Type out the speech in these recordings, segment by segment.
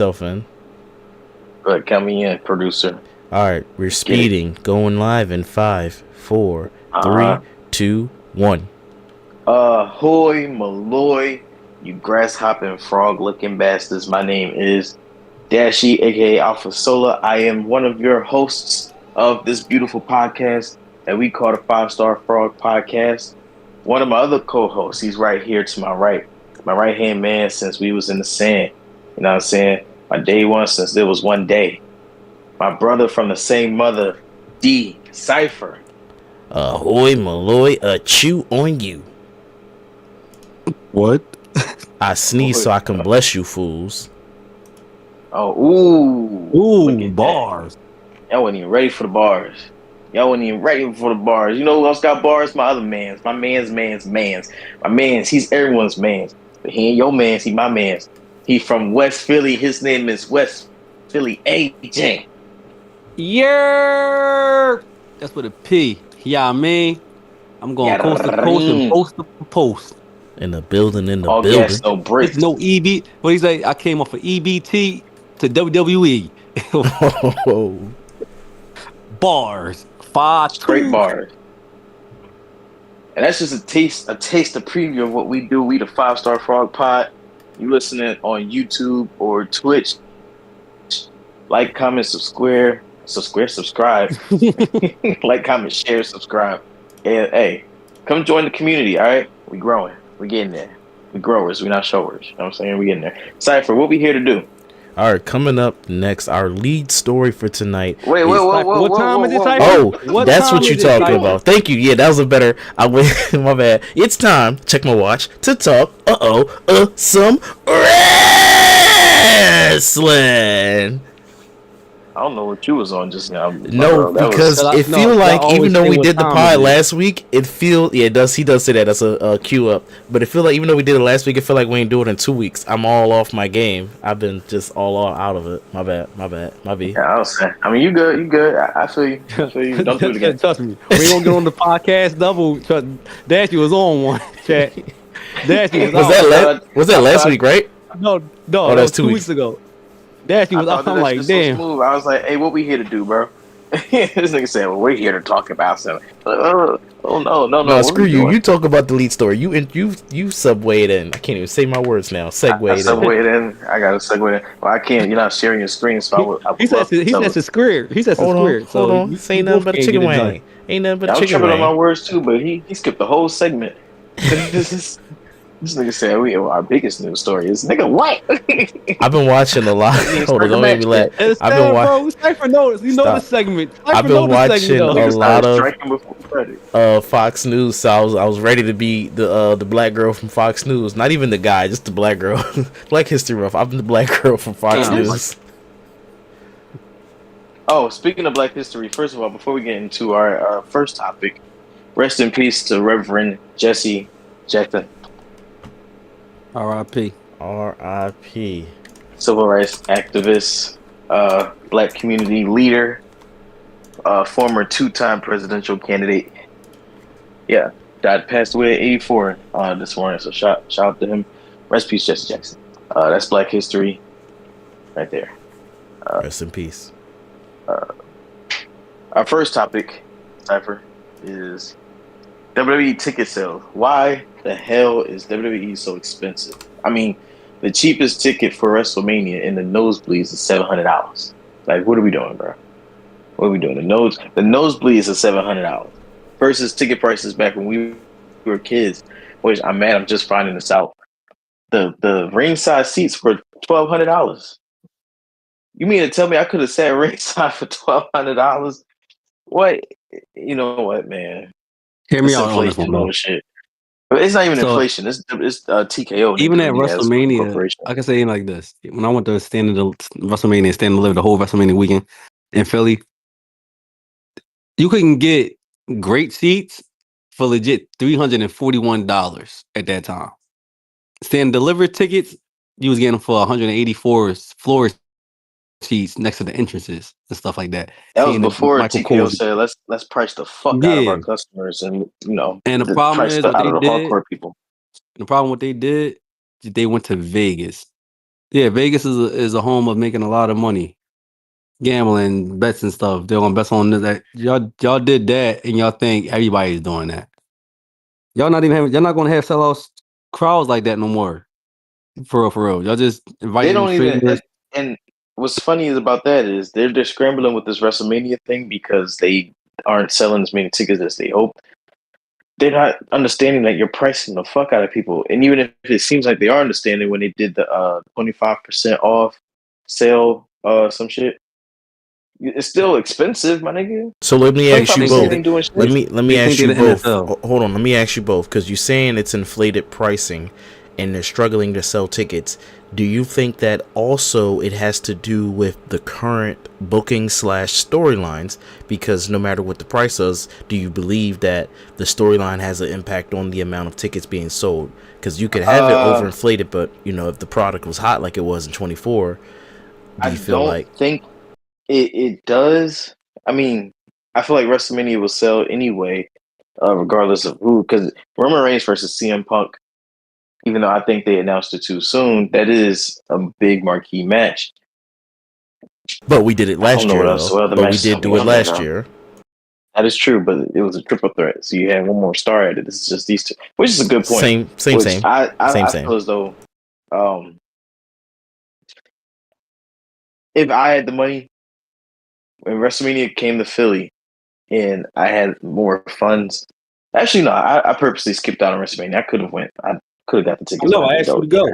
Self in. But count me in, producer. All right, we're speeding. Going live in 5, 4, 3, 2, 1. Ahoy Maloy, you grasshopping frog-looking bastards. My name is Dashi, aka Alpha Sola. I am one of your hosts of this beautiful podcast that we call the Five Star Frog Podcast. One of my other co-hosts, he's right here to my right hand man since we was in the sand. You know what I'm saying? My day one since there was one day. My brother from the same mother, D Cypher. Ahoy Maloy, a chew on you. What? I sneeze so I can bless you fools. Oh, ooh, bars. Y'all wasn't even ready for the bars. You know who else got bars? My other mans. My man's. My man's, he's everyone's man's. But he ain't your man's, he my man's. He from West Philly. His name is West Philly AJ. Yeah, that's with a P. Yeah, I mean, I'm going coast to coast and post to post. In the building. All gas, no bricks. There's no EB. What he say? I came off of EBT to WWE. Bars. 5 straight bars. And that's just a taste, a preview of what we do. We the Five Star Frog Pod. You listening on YouTube or Twitch? Like, comment, subscribe. Like, comment, share, subscribe. And hey, come join the community. All right, we growing. We getting there. We growers. We not showers. You know what I'm saying? We getting there. Cypher, what we here to do? All right, coming up next, our lead story for tonight. Wait, what time is it, Cypher? Oh, that's what you talking about. Thank you. Yeah, that was a better. I went. My bad. It's time. Check my watch to talk. Some wrestling. I don't know what you was on just now. No, because it feel like even though we did the pod last week, it feel he does say that. That's a cue up. But it feel like even though we did it last week, it feel like we ain't do it in 2 weeks. I'm all off my game. I've been just all out of it. My bad. My B. Yeah, I was saying. I mean, you good. I feel you. Don't do it again. Trust me. We gonna get on the podcast double. Dashi was on one. Chat. Dashi was that last week, right? No. Oh, that's 2 weeks ago. Dashi was up. I'm like, damn. So I was like, hey, what we here to do, bro? This nigga said, well, we're here to talk about something. Oh no. Screw you. You talk about the lead story. You subwayed in. I can't even say my words now. Segued in. I got to segue in. Well, I can't. You're not sharing your screen, so he says it's square. He says it's square. Hold on. This ain't nothing but a chicken wing. Ain't nothing but a chicken wing. I'm tripping on my words too, but he skipped the whole segment. This nigga said our biggest news story is nigga what? I've been watching a lot. Hold on, don't make me laugh. I've been watching. Cypher knows. You know the segment. I've been watching a lot of Fox News. So I was ready to be the black girl from Fox News. Not even the guy, just the black girl. Black History Month. I'm the black girl from Fox News. Oh, speaking of Black History, first of all, before we get into our first topic, rest in peace to Reverend Jesse Jackson. R.I.P. Civil rights activist, black community leader, former 2-time presidential candidate. Yeah, passed away at 84 this morning. So shout out to him. Rest in peace, Jesse Jackson. That's Black history, right there. Rest in peace. Our first topic, Cypher, is WWE ticket sales. Why the hell is WWE so expensive? I mean, the cheapest ticket for WrestleMania in the nosebleeds is $700. Like, what are we doing, bro? What are we doing? The nosebleeds is $700 versus ticket prices back when we were kids. Which I'm just finding this out. The ringside seats were $1,200. You mean to tell me I could have sat ringside for $1,200? What? You know what, man? Hear me out on this one, shit. But it's not even inflation. It's TKO. Even at WrestleMania, I can say it like this: when I went to stand in the WrestleMania, stand and live the whole WrestleMania weekend in Philly, you couldn't get great seats for legit $341 at that time. Stand delivered tickets, you was getting for 184 floor seats next to the entrances and stuff like that. That was before TKO said, "Let's price the fuck out of our customers," and And the problem is what they did. Hardcore people. The problem what they did, they went to Vegas Yeah, Vegas is a home of making a lot of money, gambling, bets and stuff. They're gonna bet on that. Y'all did that, and y'all think everybody's doing that. Y'all not gonna have sellout crowds like that no more. For real. Y'all just They inviting don't even. strangers. And what's funny is about that is they're scrambling with this WrestleMania thing because they aren't selling as many tickets as they hoped. They're not understanding that you're pricing the fuck out of people. And even if it seems like they are understanding when they did the 25% off sale, some shit, it's still expensive, my nigga. So let me ask you 25% both. ain't doing shit. Let me ask you the both. NFL. Hold on, let me ask you both because you're saying it's inflated pricing, and they're struggling to sell tickets. Do you think that also it has to do with the current booking / storylines? Because no matter what the price is, do you believe that the storyline has an impact on the amount of tickets being sold? Because you could have it overinflated, but if the product was hot like it was in 24, do you feel like? I don't think it does. I mean, I feel like WrestleMania will sell anyway, regardless of who. Because Roman Reigns versus CM Punk, even though I think they announced it too soon, that is a big marquee match. But we did it last year, though. But we did do it last year. That is true, but it was a triple threat, so you had one more star added. This is just these two, which is a good point. Same. I feel as though, if I had the money when WrestleMania came to Philly, and I had more funds. Actually, no, I purposely skipped out on WrestleMania. I could have went. I could have got the tickets. No, I asked you to go.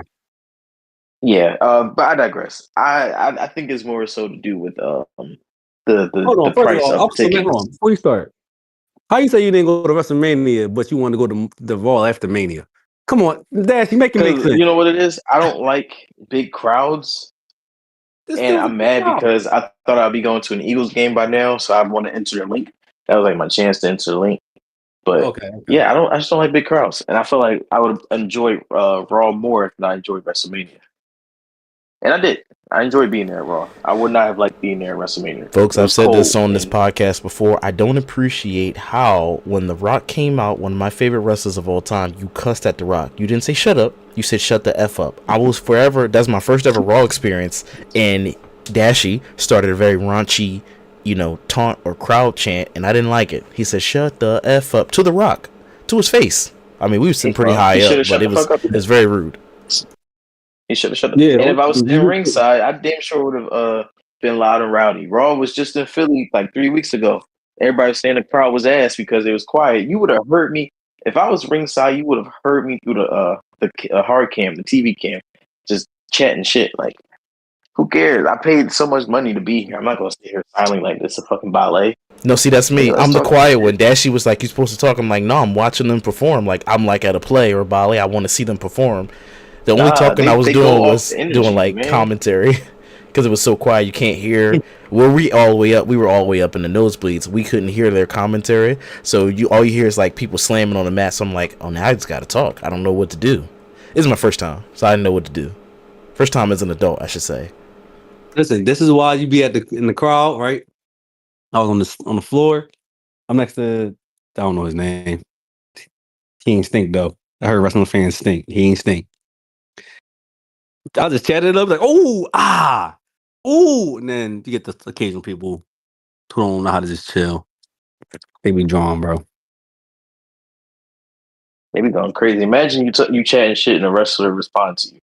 Yeah, but I digress. I think it's more so to do with the price of the tickets. Before you start, how you say you didn't go to WrestleMania, but you wanted to go to the Raw after Mania? Come on, Dash, you make sense. You know what it is? I don't like big crowds. And I'm mad because I thought I'd be going to an Eagles game by now, so I want to enter the link. That was like my chance to enter the link. But yeah, I just don't like big crowds, and I feel like I would enjoy Raw more than I enjoyed WrestleMania. And I did. I enjoyed being there at Raw. I would not have liked being there at WrestleMania. Folks, I've said this on this podcast before. I don't appreciate how when The Rock came out, one of my favorite wrestlers of all time, you cussed at The Rock. You didn't say shut up. You said shut the F up. I was forever. That's my first ever Raw experience. And Dashi started a very raunchy, taunt or crowd chant, and I didn't like it. He said shut the F up to The Rock, to his face. I mean, we were sitting pretty high up, but it was very rude. He should have shut up. Yeah, and if I was in ringside, I damn sure would have been loud and rowdy. Raw was just in Philly like 3 weeks ago. Everybody was saying the crowd was ass because it was quiet. You would have heard me if I was ringside. You would have heard me through the hard cam, the TV cam, just chatting shit. Like, who cares? I paid so much money to be here. I'm not gonna sit here silent like this a fucking ballet. No, see, that's me. I'm the quiet one. Dashi was like, "You're supposed to talk." I'm like, "No, I'm watching them perform. Like, I'm like at a play or a ballet. I want to see them perform." The only talking I was doing was doing like commentary because it was so quiet you can't hear. Were we all the way up? We were all the way up in the nosebleeds. We couldn't hear their commentary, so all you hear is like people slamming on the mat. So I'm like, oh, now I just got to talk. I don't know what to do. This is my first time, so I didn't know what to do. First time as an adult, I should say. Listen, this is why you be in the crowd, right? I was on the floor. I'm next to I don't know his name. He ain't stink though. I heard wrestling fans stink. He ain't stink. I just chatted it up like, and then you get the occasional people who don't know how to just chill. They be drawn, bro. They be going crazy. Imagine you chatting shit and a wrestler responds to you.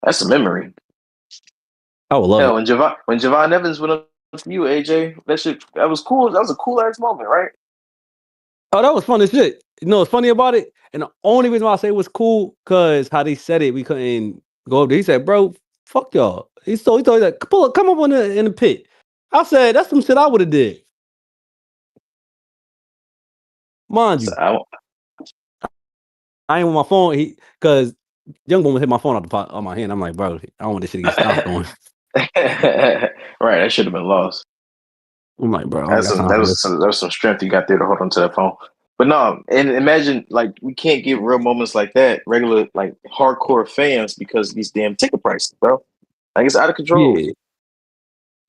That's a memory. I would love it. When Javon Evans went up to you, AJ, that was cool. That was a cool ass moment, right? Oh, that was fun as shit. You know what's funny about it? And the only reason why I say it was cool, because how they said it, we couldn't go up there. He said, bro, fuck y'all. He told me like, come up in the pit. I said, that's some shit I would have did. Mind you. I ain't on my phone, because young boy hit my phone on my hand. I'm like, bro, I don't want this shit to get stopped going. Right, that should have been lost. I'm like, bro, that was some strength you got there to hold on to that phone. But no, and imagine like we can't get real moments like that, regular like hardcore fans, because of these damn ticket prices, bro. Like it's out of control. Yeah.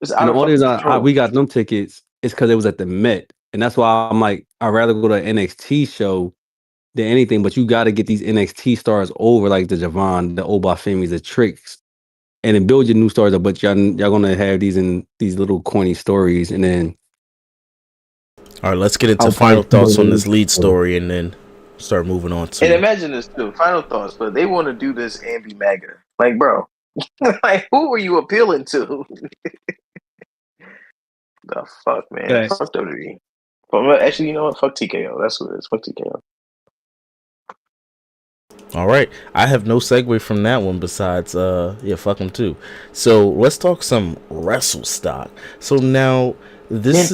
It's out of control. We got them tickets is because it was at the Met, and that's why I'm like, I'd rather go to an NXT show than anything. But you got to get these NXT stars over, like the Javon, the Obafemis, the Tricks, and then build your new stars up. But y'all gonna have these little corny stories, and then. All right, let's get into final thoughts on this lead story, and then start moving on to. And imagine this too. Final thoughts, but they want to do this and be MAGA. Like, bro, like who are you appealing to? The fuck, man. Yes. Fuck WWE. But actually, you know what? Fuck TKO. That's what it is. Fuck TKO. All right, I have no segue from that one besides, fuck them too. So let's talk some wrestle stock. So now. This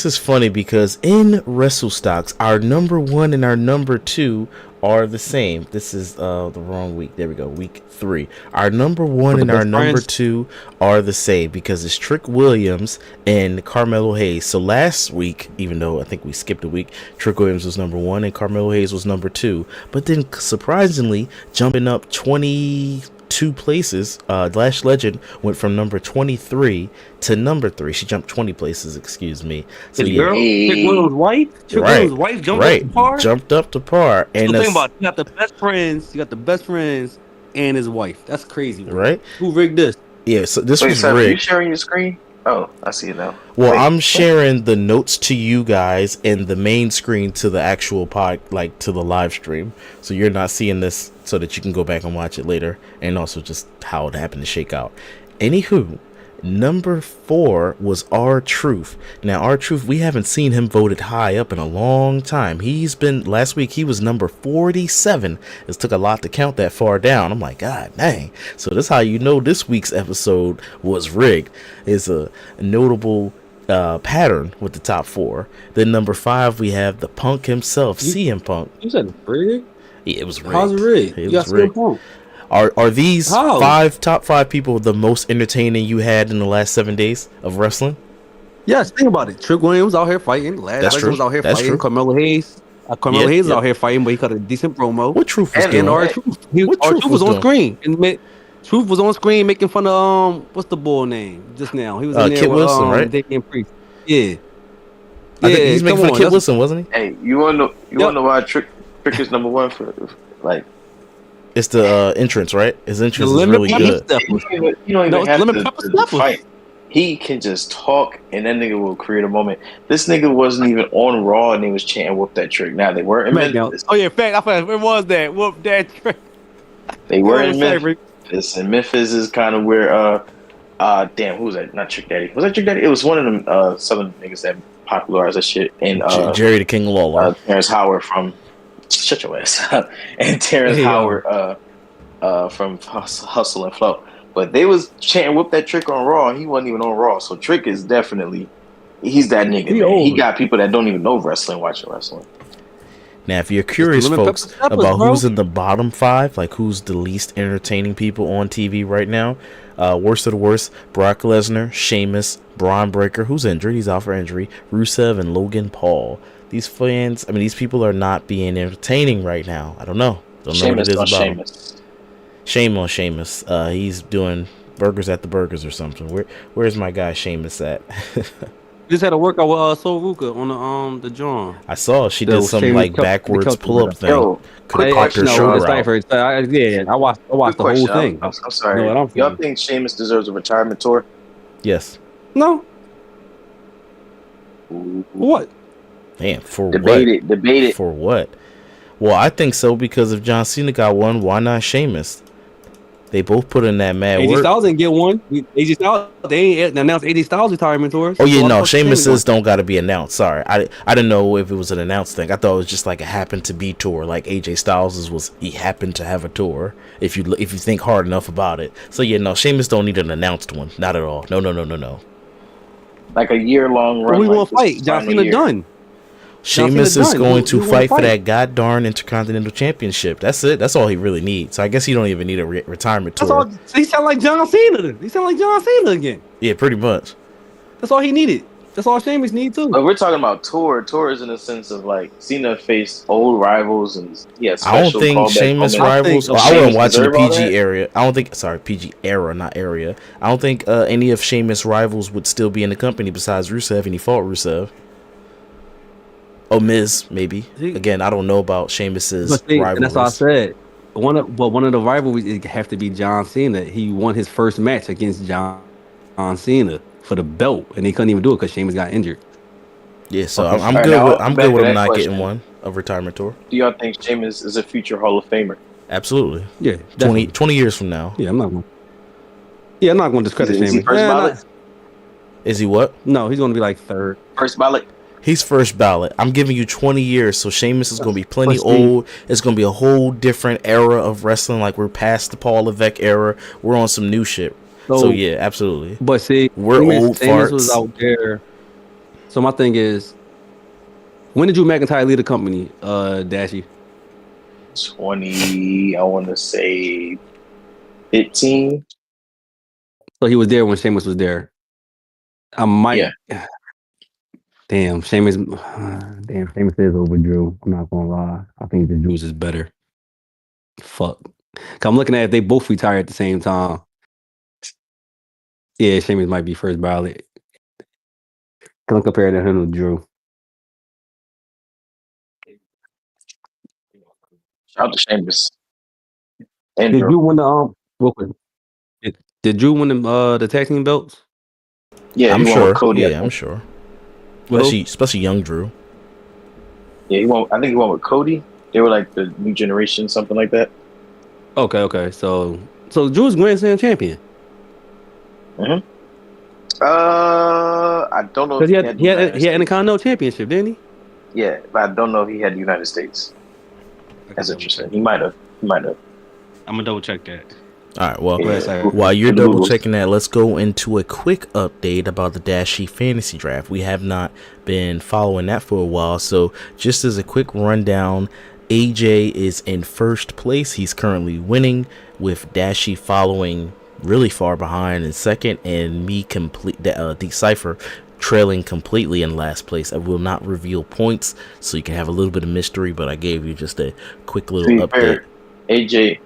is funny because in wrestle stocks, our number 1 and our number 2 are the same. This is the wrong week. There we go. Week 3. Our number 1 and our number 2 are the same because it's Trick Williams and Carmelo Hayes. So last week, even though I think we skipped a week, Trick Williams was number 1 and Carmelo Hayes was number 2. But then surprisingly, jumping up 22 places, Lash Legend went from number 23 to number 3. She jumped 20 places, excuse me. So Trick Williams' wife? Trick Williams' wife jumped up to par? Jumped up to par. And the thing about it, you got the best friends and his wife. That's crazy. Right? Who rigged this? Yeah, so this was rigged. Are you sharing your screen? Oh, I see it now. Well, I'm sharing the notes to you guys and the main screen to the actual pod, like to the live stream. So you're not seeing this so that you can go back and watch it later. And also just how it happened to shake out. Anywho, number 4 was R-Truth. Now, R-Truth, we haven't seen him voted high up in a long time. Last week, he was number 47. It took a lot to count that far down. I'm like, God dang. So that's how you know this week's episode was rigged. It's a notable pattern with the top 4. Then number 5, we have the Punk himself, CM Punk. You said rigged? Yeah, it was rigged. How's it rigged? It was rigged. Are these top 5 people the most entertaining you had in the last 7 days of wrestling? Yes, think about it. Trick Williams out here fighting. Lash Legend was out here fighting. True. Carmelo Hayes. Hayes was out here fighting, but he cut a decent promo. What Truth was doing? R-Truth was on screen. And Truth was on screen making fun of what's the bull name just now? He was in there Kit with Wilson, right? Damian Priest. Yeah. I think he's making fun of Kit Wilson, wasn't he? Hey, you wanna know why Trick is number 1 for like. It's the entrance, right? His entrance is really good. You don't even have to fight. He can just talk, and that nigga will create a moment. This nigga wasn't even on Raw, and they was chanting "Whoop that trick." Now they weren't in Memphis. Oh yeah, fact. I forgot where was that? Whoop that trick. They were in Memphis, and Memphis is kind of where damn, who was that? Not Trick Daddy. Was that Trick Daddy? It was one of them southern niggas that popularized that shit. And Jerry the King Lawler, Terrence Howard from. Shut your ass up. And Terrence Howard from Hustle and Flow. But they was chanting "Whoop that trick" on Raw, and he wasn't even on Raw. So Trick is definitely, he's that nigga. He got people that don't even know wrestling watching wrestling. Now, if you're curious, folks, about who's in the bottom 5, like who's the least entertaining people on TV right now, worst of the worst, Brock Lesnar, Sheamus, Braun Breaker, who's injured, he's out for injury, Rusev, and Logan Paul. These people are not being entertaining right now. I don't know. Don't know what it is about Sheamus. Shame on Sheamus. He's doing burgers at the burgers or something. Where's my guy Sheamus at? Just had a workout with Sol Ruka on the John. I saw she did some like backwards pull up thing. Could have popped her shoulder out. I watched the whole thing. I'm sorry. Y'all think Sheamus deserves a retirement tour? Yes. No. What? Man, for debate it. For what? Well, I think so because if John Cena got one, why not Sheamus? They both put in that mad work. AJ Styles didn't get one. AJ Styles, they ain't announced AJ Styles retirement tour. Oh yeah, no, Sheamus's don't got to be announced. Sorry, I didn't know if it was an announced thing. I thought it was just like a happened to be tour. Like AJ Styles was, he happened to have a tour. If you think hard enough about it. So yeah, no, Sheamus don't need an announced one. Not at all. No. Like a year-long run. We want to fight. John Cena done. Sheamus is going to fight for that god-darn Intercontinental Championship. That's it. That's all he really needs. So I guess he don't even need a retirement tour. He sound like John Cena. He sound like John Cena again. Yeah, pretty much. That's all he needed. That's all Sheamus needs too. But we're talking about tour. Tour is in the sense of like Cena faced old rivals and I don't think Sheamus rivals. I wasn't watching the PG area. I don't think. Sorry, PG era, not area. I don't think any of Sheamus rivals would still be in the company besides Rusev, and he fought Rusev. Oh, Miz, maybe. Again, I don't know about Sheamus's rivals. And that's what I said. one of the rivalries it have to be John Cena. He won his first match against John Cena for the belt, and they couldn't even do it because Sheamus got injured. Yeah, so I'm good. I'm good with him not getting one a retirement tour. Do y'all think Sheamus is a future Hall of Famer? Absolutely. Yeah, 20 years from now. Yeah, I'm not going. Yeah, I'm not going to discredit Sheamus. Is he first ballot? Is he what? No, he's going to be like third. First ballot. He's first ballot. I'm giving you 20 years, so Sheamus is going to be plenty old. It's going to be a whole different era of wrestling. Like, we're past the Paul Levesque era. We're on some new shit. So yeah, absolutely. But see, we're old Sheamus farts. Was out there. So my thing is, when did Drew McIntyre leave the company, Dashi? 20, I want to say 15. So he was there when Sheamus was there. I might. Yeah. Damn, Sheamus is over Drew. I'm not gonna lie. I think the Drew's is better. Fuck. I'm looking at if they both retire at the same time. Yeah, Sheamus might be first ballot. Can I compare to him with Drew? Shout out to Sheamus. Did Drew win the Did Drew win the tag team belts? Yeah, I'm sure. Cody, yeah, I'm sure. Especially young Drew. Yeah, I think he won with Cody. They were like the new generation, something like that. Okay. So Drew's Grand Slam champion. Mm-hmm. I don't know. Because he had Intercontinental Championship, didn't he? Yeah, but I don't know if he had the United States. That's interesting. He might have. I'm gonna double check that. All right. Well, while you're double checking that, let's go into a quick update about the Dashi fantasy draft. We have not been following that for a while, so just as a quick rundown, AJ is in first place. He's currently winning, with Dashi following really far behind in second, and me the Cypher trailing completely in last place. I will not reveal points, so you can have a little bit of mystery, but I gave you just a quick little update. AJ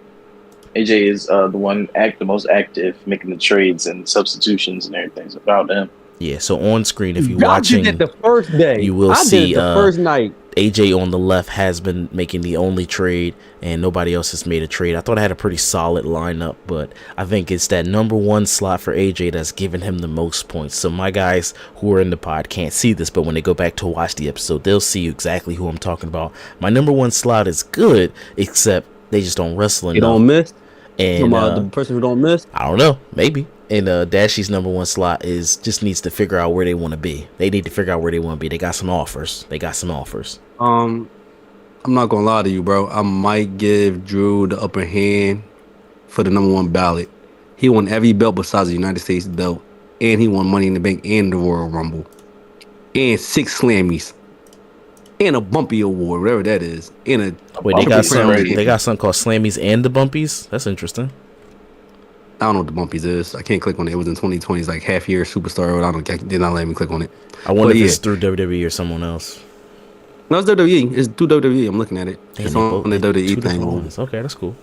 is the most active, making the trades and substitutions and everything. It's about them. Yeah, so on screen, if you're watching, did it the first day. You will see the first night. AJ on the left has been making the only trade, and nobody else has made a trade. I thought I had a pretty solid lineup, but I think it's that number one slot for AJ that's giving him the most points. So my guys who are in the pod can't see this, but when they go back to watch the episode, they'll see exactly who I'm talking about. My number one slot is good, except they just don't wrestle enough. You don't miss? And the person who don't miss? I don't know, maybe. And Dashi's number one slot just needs to figure out where they want to be. They need to figure out where they want to be. They got some offers. I'm not gonna lie to you, bro. I might give Drew the upper hand for the number one ballot. He won every belt besides the United States belt, and he won Money in the Bank and the Royal Rumble, and 6 Slammies, and a Bumpy Award, whatever that is. And they got something called Slammies and the Bumpies. That's interesting. I don't know what the Bumpies is. I can't click on it. It was in 2020. It's like half year superstar. Did not let me click on it. I wonder if it's through WWE or someone else. No, it's WWE. It's through WWE. I'm looking at it. It's on the WWE thing. Okay, that's cool.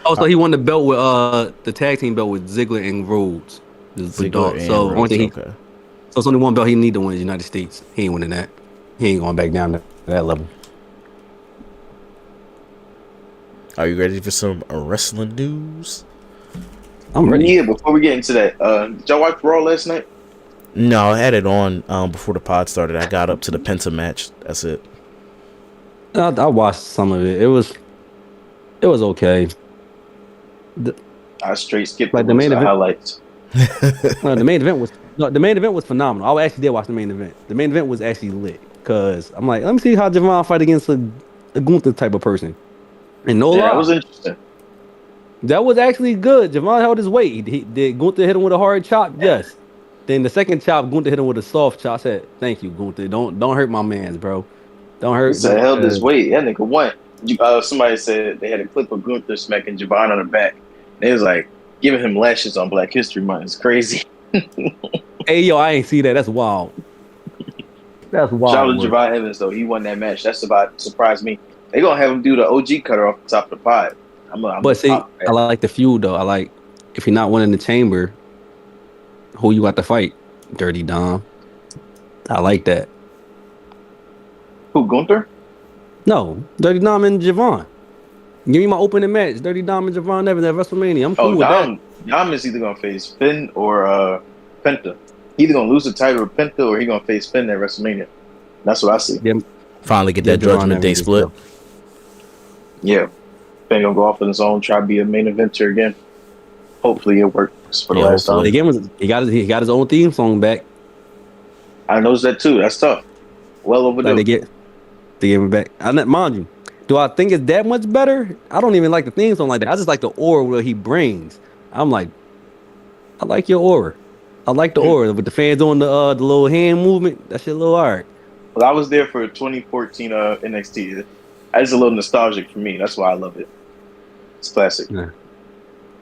Oh, so he won the belt with the tag team belt with Ziggler and Rhodes. So it's only one belt he need to win in the United States. He ain't winning that. He ain't going back down to that level. Are you ready for some wrestling news? I'm ready. Yeah, before we get into that, did y'all watch Raw last night? No, I had it on before the pod started. I got up to the Penta match. That's it. I watched some of it. It was okay. I straight skipped the main event highlights. The main event was phenomenal. I actually did watch the main event. The main event was actually lit because I'm like, let me see how Javon fight against a Gunther type of person. And that was interesting. That was actually good. Javon held his weight. Did Gunther hit him with a hard chop? Yes. Then the second chop, Gunther hit him with a soft chop. I said, "Thank you, Gunther. Don't hurt my man's, bro. Don't hurt." He held his weight. That nigga won. Somebody said they had a clip of Gunther smacking Javon on the back. They was like giving him lashes on Black History Month. It's crazy. Hey, yo, I ain't see that. That's wild. That's wild. Shout out to Javon Evans though. He won that match. That's about surprised me. They gonna have him do the OG cutter off the top of the pod. But see, I like the feud though. I like if you're not winning the chamber, who you got to fight? Dirty Dom. I like that. Who, Gunther? No, Dirty Dom and Javon. Give me my opening match, Dirty Dom and Javon Evans at WrestleMania. I'm cool with that. Dom is either gonna face Finn or Penta. He either gonna lose the title to Penta or he gonna face Finn at WrestleMania. That's what I see. Yeah. Finally get that Judgment Day split. Yeah. Finn gonna go off on his own, try to be a main eventer again. Hopefully it works for the last time. Again, he got his own theme song back. I noticed that too. That's tough. Well overdue. Like they give him back. Mind you, do I think it's that much better? I don't even like the theme song like that. I just like the aura where he brings. I'm like, I like your aura. I like the aura with the fans doing the little hand movement. That shit a little hard. Well, I was there for 2014 NXT. It's a little nostalgic for me. That's why I love it. It's classic. Yeah.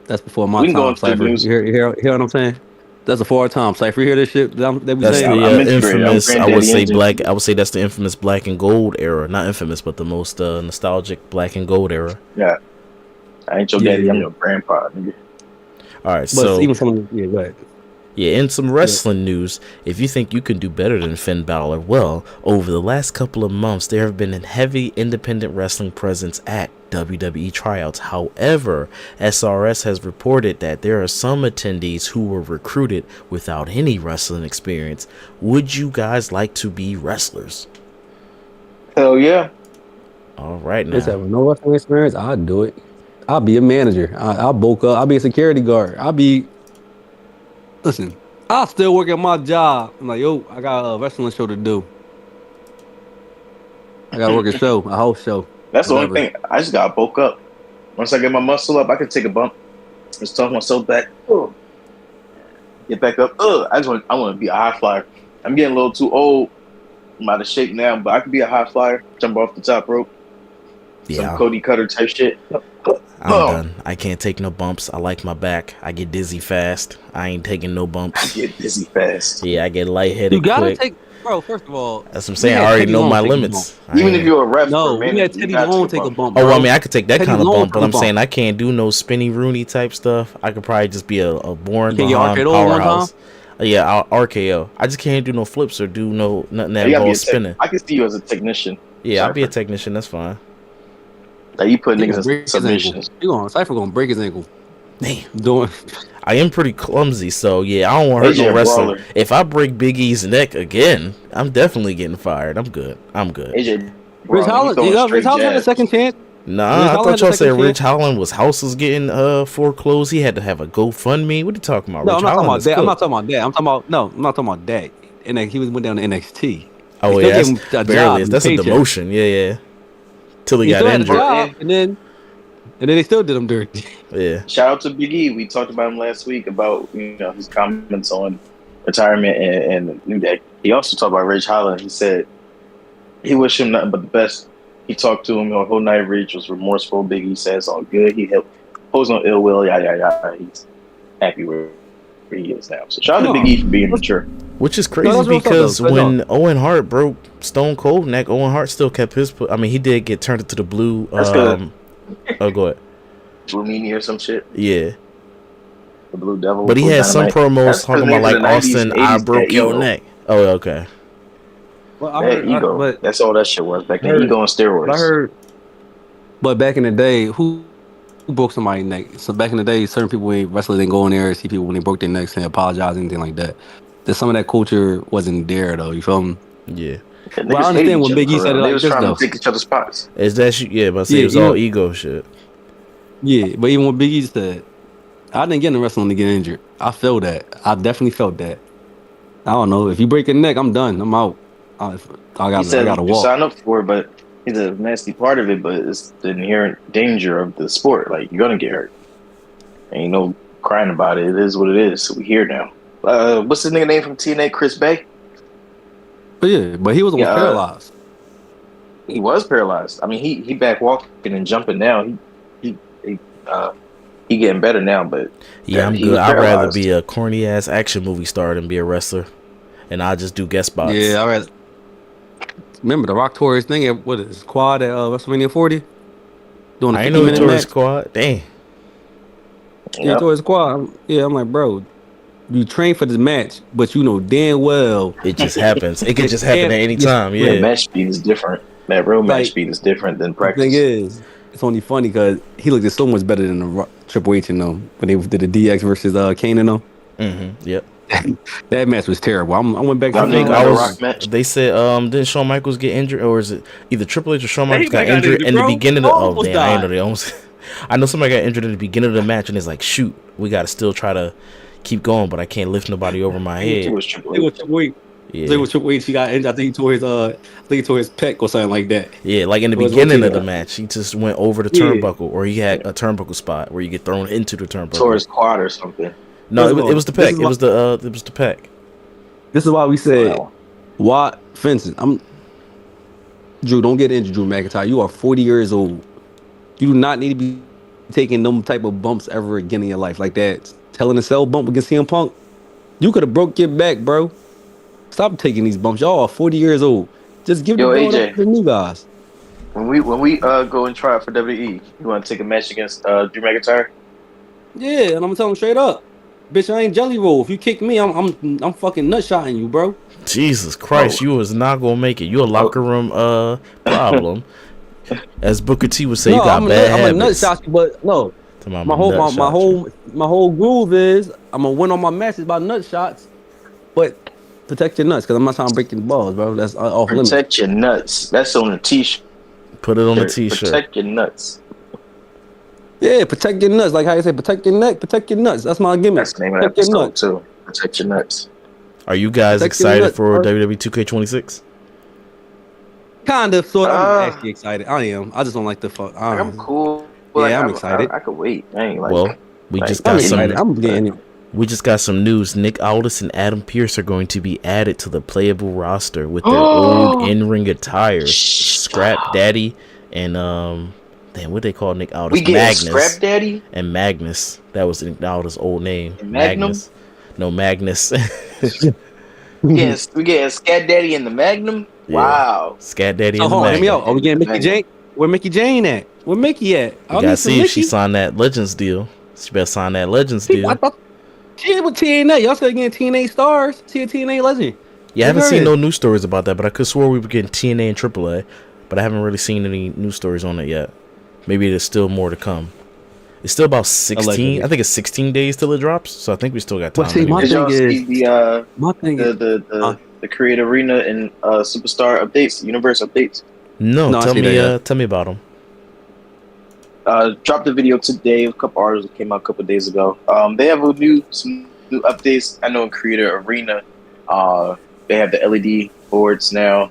That's before my time, Cypher. You hear what I'm saying? That's before our time, Cypher. You hear this shit that we that's saying? The infamous. I would say black. I would say that's the infamous black and gold era. Not infamous, but the most nostalgic black and gold era. Yeah. I ain't your daddy. I'm your grandpa, nigga. All right, so even some, go ahead. Yeah, in some wrestling news, if you think you can do better than Finn Balor, well, over the last couple of months, there have been a heavy independent wrestling presence at WWE tryouts. However, SRS has reported that there are some attendees who were recruited without any wrestling experience. Would you guys like to be wrestlers? Hell yeah. All right, now. If I have no wrestling experience, I'd do it. I'll be a manager. I'll bulk up. I'll be a security guard. Listen, I'll still work at my job. I'm like, yo, I got a wrestling show to do. I got to work a whole show. That's the only thing. I just got to bulk up. Once I get my muscle up, I can take a bump. Just toss myself back. Get back up. I want to be a high flyer. I'm getting a little too old. I'm out of shape now, but I could be a high flyer. Jump off the top rope. Yeah. Some Cody Cutter type shit. I'm done. I can't take no bumps. I like my back. I get dizzy fast. I ain't taking no bumps. I get dizzy fast. Yeah, I get lightheaded. You gotta quick. take, bro. First of all, that's what I'm saying. I already know my limits. Even if you're a ref, no, we had Teddy Long take a bump. Oh, well, I mean, I could take that kind of bump, but I'm saying I can't do no spinny Rooney type stuff. I could probably just be a boring powerhouse. Yeah, RKO. I just can't do no flips or do nothing that involves spinning. I can see you as a technician. Yeah, I'll be a technician. That's fine. Like you put niggas in submissions. Cypher gonna break his ankle. Damn. I am pretty clumsy, so yeah, I don't want to hurt no wrestler. If I break Big E's neck again, I'm definitely getting fired. I'm good. Rich Holland had a second chance. Nah, I thought y'all said Rich Holland was houses getting foreclosed. He had to have a GoFundMe. What are you talking about? No, I'm not talking about that. I'm not talking about that. And he went down to NXT. Oh yeah, that's a demotion. Yeah. Till he got injured, and then they still did him dirty. Yeah. Shout out to Big E. We talked about him last week about his comments on retirement and he also talked about Rich Holland. He said he wished him nothing but the best. He talked to him the whole night. Rich was remorseful. Big E said it's all good. He helped pose no ill will. Yada. He's happy where he is now. So shout out to Big E for being mature. Which is crazy because when Owen Hart broke Stone Cold neck, Owen Hart still kept his. I mean, he did get turned into the blue. That's good. Oh, go ahead. Blue Meanie or some shit. Yeah. The Blue Devil. But he had some promos talking about like Austin, I broke your neck. Oh, okay. Well, I heard ego. But that's all that shit was back then. Ego on steroids. But back in the day, who broke somebody's neck? So back in the day, certain people wrestlers didn't go in there and see people when they broke their necks and apologize, anything like that. That some of that culture wasn't there though. You feel me? Yeah. Well, I understand when Big E said it like this though. They was trying to take each other's spots. Is that shit? Yeah, but it was all ego shit. Yeah, but even when Big E said, I didn't get in wrestling to get injured. I feel that. I definitely felt that. I don't know. If you break your neck, I'm done. I'm out. I gotta walk. You sign up for it, but it's a nasty part of it. But it's the inherent danger of the sport. Like you're gonna get hurt. Ain't no crying about it. It is what it is. So we here now. What's his nigga name from TNA? Chris Bay. But he was paralyzed. He was paralyzed. I mean, he back walking and jumping now. He getting better now. But yeah, I'm good. I'd rather be a corny ass action movie star than be a wrestler, and I just do guest spots. Yeah, I rather. Remember the Rock Torres thing at Quad at WrestleMania 40? Doing a 50-minute match. Squad. Dang. Yeah, Torres Quad. Yeah, I'm like, bro, you train for this match, but you know damn well it just happens. It could just happen at any time. Yeah, match speed is different. That real match speed is different than practice. The thing is, it's only funny because he looked so much better than the Triple H and them when they did the DX versus Kane and them. Yep. That match was terrible. I went back. I think they said didn't Shawn Michaels get injured, or is it either Triple H or Shawn Michaels got injured in the beginning of the? I know they almost. I know somebody got injured in the beginning of the match, and it's like, shoot, we got to still try to keep going, but I can't lift nobody over my head. It was Triple H. Yeah. It was Triple H. He got injured. I think he tore his pec or something like that. Yeah, like in the beginning of the match, he just went over the turnbuckle, or he had a turnbuckle spot where you get thrown into the turnbuckle. Tore his quad or something. No, it was the pec. It was the pec. This is why we said, why fencing? Drew, don't get injured, Drew McIntyre. You are 40 years old. You do not need to be taking them type of bumps ever again in your life like that. Telling a cell bump against CM Punk, you could have broke your back, bro. Stop taking these bumps. Y'all are 40 years old. Just give the ball to the new guys. When we go and try out for WWE, you want to take a match against Drew McIntyre? Yeah, and I'm gonna tell him straight up, bitch, I ain't Jelly Roll. If you kick me, I'm fucking nut shotting you, bro. Jesus Christ, you was not gonna make it. You a locker room problem. As Booker T would say, you got bad habits. I'm a nut shot you, but no. My whole groove is I'm gonna win all my matches by nut shots, but protect your nuts because I'm not trying to break your balls, bro. That's off limits. Protect your nuts. That's on a t-shirt. Put it on a t-shirt. Protect your nuts. Yeah, protect your nuts. Like how you say, protect your neck, protect your nuts. That's my gimmick. That's the name of that episode too. Protect your nuts. Are you guys excited for WWE 2K26? Kind of, sort of. I'm actually excited. I am. I just don't like the fuck. I'm cool. Yeah, I'm excited. I could wait. I ain't like. Well, we just got some. I'm getting it. We just got some news. Nick Aldis and Adam Pearce are going to be added to the playable roster with their old in-ring attire. Scrap Daddy and what they call Nick Aldis? We get Scrap Daddy and Magnus. That was Nick Aldis' old name. Magnus. No, Magnus. we getting Scat Daddy and the Magnum. Yeah. Wow. Scat Daddy and the Magnum. Hear me out. Are we getting Mickey Jane? Where Mickey Jane at? Where Mickey at? You gotta see if she signed that Legends deal. She better sign that Legends deal. I thought she with TNA. Y'all still getting TNA stars? She a TNA legend. Yeah, I haven't seen no news stories about that, but I could swear we were getting TNA and AAA, but I haven't really seen any news stories on it yet. Maybe there's still more to come. It's still about 16. Allegedly. I think it's 16 days till it drops, so I think we still got time. Did y'all see the Create Arena and Superstar updates, Universe updates? No, tell me about them. Dropped a video today. A couple articles that came out a couple days ago. They have some new updates. I know in Creator Arena, they have the LED boards now.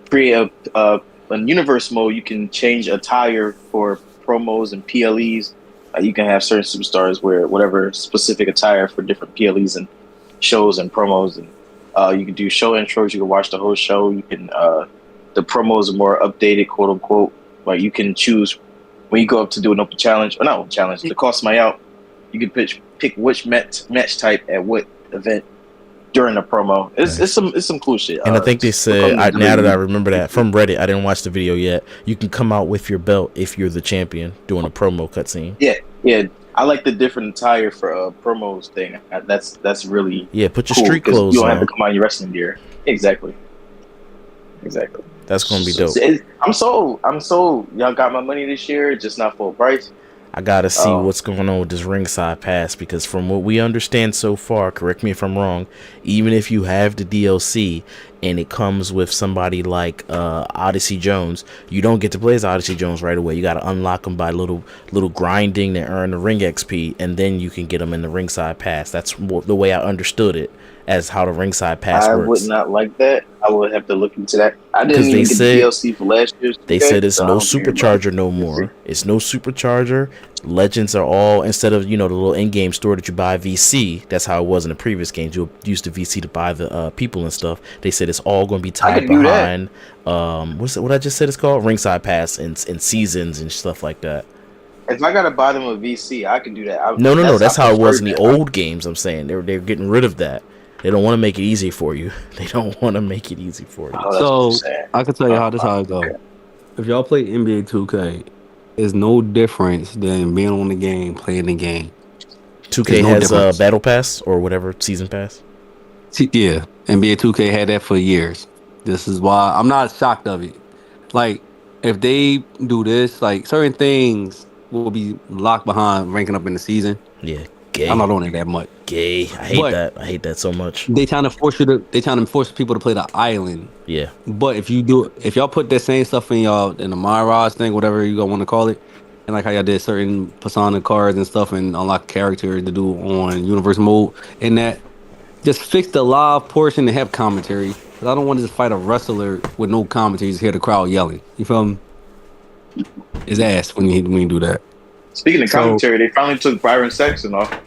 Create a universe mode. You can change attire for promos and PLEs. You can have certain superstars wear whatever specific attire for different PLEs and shows and promos, and you can do show intros. You can watch the whole show. You can the promos are more updated, quote unquote. Like you can choose when you go up to do an open challenge, or not open challenge, to call somebody out. You can pick which match type at what event during the promo. It's some cool shit. And I think they said, now that I remember that from Reddit, I didn't watch the video yet. You can come out with your belt if you're the champion doing a promo cutscene. Yeah. I like the different attire for promos thing. That's really Put your cool, street clothes you don't on. have to come out in your wrestling gear. Exactly. That's gonna be dope. I'm sold. Y'all got my money this year, just not full price. I gotta see what's going on with this ringside pass, because from what we understand so far, correct me if I'm wrong, even if you have the DLC and it comes with somebody like Odyssey Jones, you don't get to play as Odyssey Jones right away. You gotta unlock them by little grinding to earn the ring XP, and then you can get them in the ringside pass. That's the way I understood it, as how the ringside pass works. I would not like that. I would have to look into that. I didn't even get the DLC for last year. They said it's no supercharger no more. It's no supercharger. Legends are all, instead of the little in-game store that you buy VC, that's how it was in the previous games. You used to VC to buy the people and stuff. They said it's all going to be tied behind what I just said it's called, ringside pass and seasons and stuff like that. If I gotta buy them a VC, I can do that. No. That's how it was in the old games. I'm saying they're getting rid of that. They don't want to make it easy for you. They don't want to make it easy for you. So I can tell you how it goes. If y'all play NBA 2K, it's no difference than being on the game, playing the game. 2K has Battle Pass or whatever, Season Pass. Yeah, NBA 2K had that for years. This is why I'm not shocked of it. Like, if they do this, like certain things will be locked behind ranking up in the season. Yeah, gay. I'm not on it that much. Gay. I hate that. I hate that so much. They trying to force people to play the island. Yeah. But if y'all put that same stuff in the Mirage thing, whatever you gonna want to call it, and like how y'all did certain persona cards and stuff and unlock characters to do on universe mode, and that just fix the live portion and have commentary. Because I don't want to just fight a wrestler with no commentary, just hear the crowd yelling. You feel me? His ass when you do that. Speaking of commentary, they finally took Byron Saxton off.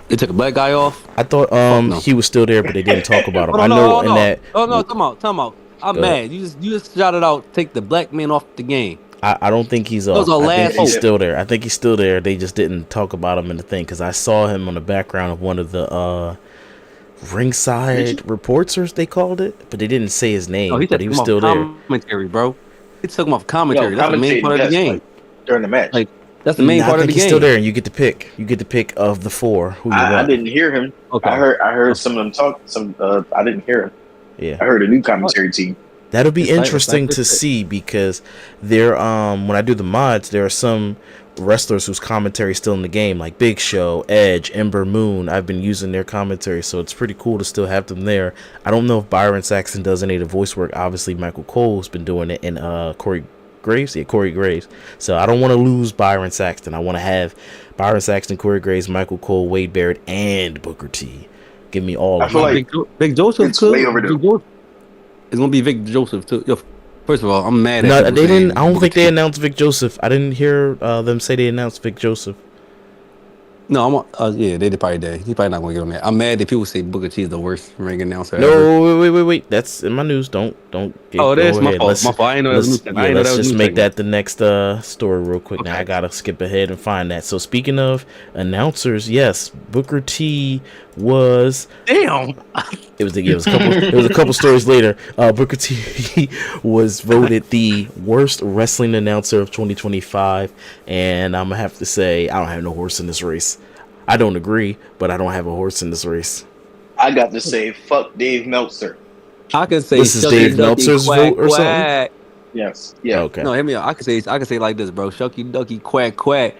They took a black guy off? I thought he was still there, but they didn't talk about him. Come on. I'm mad. You just shouted out, take the black man off the game. I don't think he's off. I think he's still there. I think he's still there. They just didn't talk about him in the thing because I saw him on the background of one of the ringside reporters, they called it, but they didn't say his name. But he was still there. Commentary, bro. He took him off commentary. That's the main part of the game. During the match. Like, that's the main part of the game. He's still there, and you get to pick. You get to pick of the four. Who you want. I didn't hear him. Okay. I heard some of them talk. I didn't hear him. Yeah. I heard a new commentary team. That'll be interesting to see because there. When I do the mods, there are some wrestlers whose commentary is still in the game, like Big Show, Edge, Ember Moon. I've been using their commentary, so it's pretty cool to still have them there. I don't know if Byron Saxton does any of the voice work. Obviously, Michael Cole's been doing it, and Corey Graves. So I don't want to lose Byron Saxton. I want to have Byron Saxton, Corey Graves, Michael Cole, Wade Barrett, and Booker T. Give me all of them. I feel like Vic Joseph it's way overdue. It's gonna be Vic Joseph too. Yo, first of all, I'm mad at. No, they didn't. I don't think they announced Vic Joseph. I didn't hear them say they announced Vic Joseph. No, yeah, they probably did. He's probably not gonna get on that. I'm mad that people say Booker T is the worst ring announcer. No, wait. That's in my news. Don't. Oh, that's my fault. My fault. I didn't know that was news. Let's just make that the next story real quick. Okay. Now I gotta skip ahead and find that. So speaking of announcers, yes, Booker T was. Damn. It was a couple stories later. Booker T was voted the worst wrestling announcer of 2025, and I'm gonna have to say I don't have no horse in this race. I don't agree, but I don't have a horse in this race. I got to say, fuck Dave Meltzer. I can say this is Dave Meltzer's vote or something. Yes. Yeah. Okay. No, hear me out. I can say like this, bro. Shucky ducky quack quack.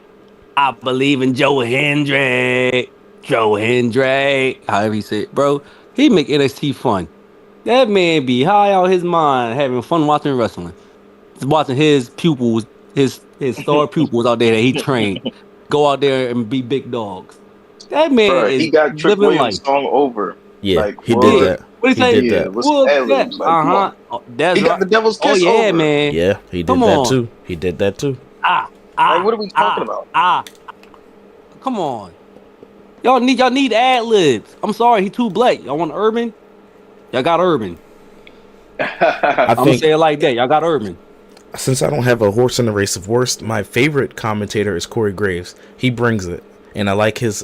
I believe in Joe Hendrick. However you say it, bro. He make NXT fun. That man be high out his mind, having fun watching wrestling. Watching his pupils, his star pupils out there that he trained, go out there and be big dogs. That man is he got Trick Williams song over. Yeah, like, he did that. What did he say? He got the Devil's Kiss over. Oh yeah, man. Yeah, he did that too. He did that too. Like, what are we talking about? Come on. Y'all need ad libs. I'm sorry, he too black. Y'all want Urban? Y'all got Urban. I'm gonna say it like that. Y'all got Urban. Since I don't have a horse in the race of worst, my favorite commentator is Corey Graves. He brings it, and I like his.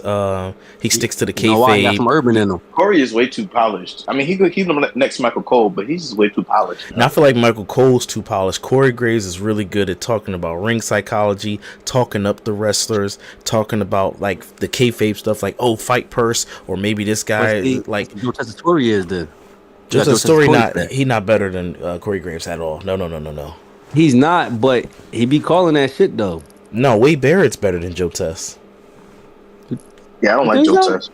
He sticks to the kayfabe. No, I got some Urban in him. Corey is way too polished. I mean, he could keep him next to Michael Cole, but he's just way too polished. And I feel like Michael Cole's too polished. Corey Graves is really good at talking about ring psychology, talking up the wrestlers, talking about like the kayfabe stuff, like fight purse, or maybe this guy like. What's the story is then? Just a story. He not better than Corey Graves at all. No. He's not, but he be calling that shit though. No, Wade Barrett's better than Joe Tess. Yeah, I don't like Joe Tess.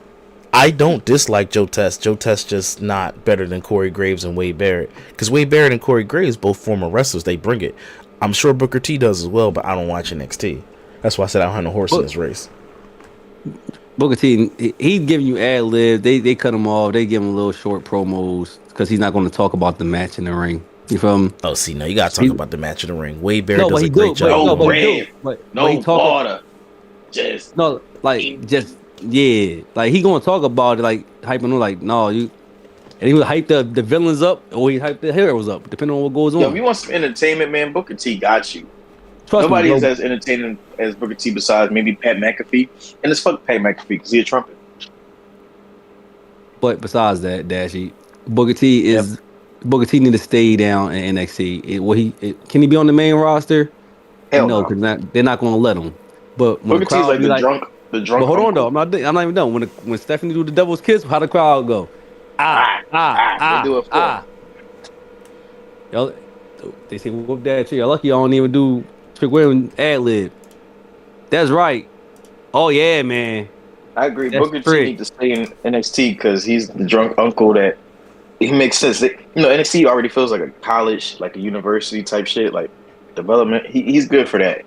I don't dislike Joe Tess. Joe Tess just not better than Corey Graves and Wade Barrett. Because Wade Barrett and Corey Graves, both former wrestlers, they bring it. I'm sure Booker T does as well, but I don't watch NXT. That's why I said I don't have no horse in this race. Booker T, he's giving you ad libs. They cut him off. They give him little short promos because he's not going to talk about the match in the ring. You feel me? Oh, see, now you got to talk about the match in the ring. Wade Barrett does a great job. No water. Like he gonna talk about it, like hyping them, like no, you. And he would hype the villains up, or he hype the heroes up, depending on what goes on. Yo, if you want some entertainment, man, Booker T got you. Nobody is as entertaining as Booker T besides maybe Pat McAfee, and it's fuck Pat McAfee because he's a trumpet. But besides that, Dashi, Booker T need to stay down in NXT. Can he be on the main roster? Hell no, because they're not going to let him. But when Booker T's like the drunk. But hold on though, I'm not even done. When Stephanie do the Devil's Kiss, how the crowd go? They do it for Y'all, they say whoop that trick. Y'all lucky y'all don't even do Trick Williams ad lib. That's right. Oh yeah, man. I agree. That's Booker T trick. needs to stay in NXT because he's the drunk uncle that he makes sense. NXT already feels like a college, like a university type shit, like development. He's good for that.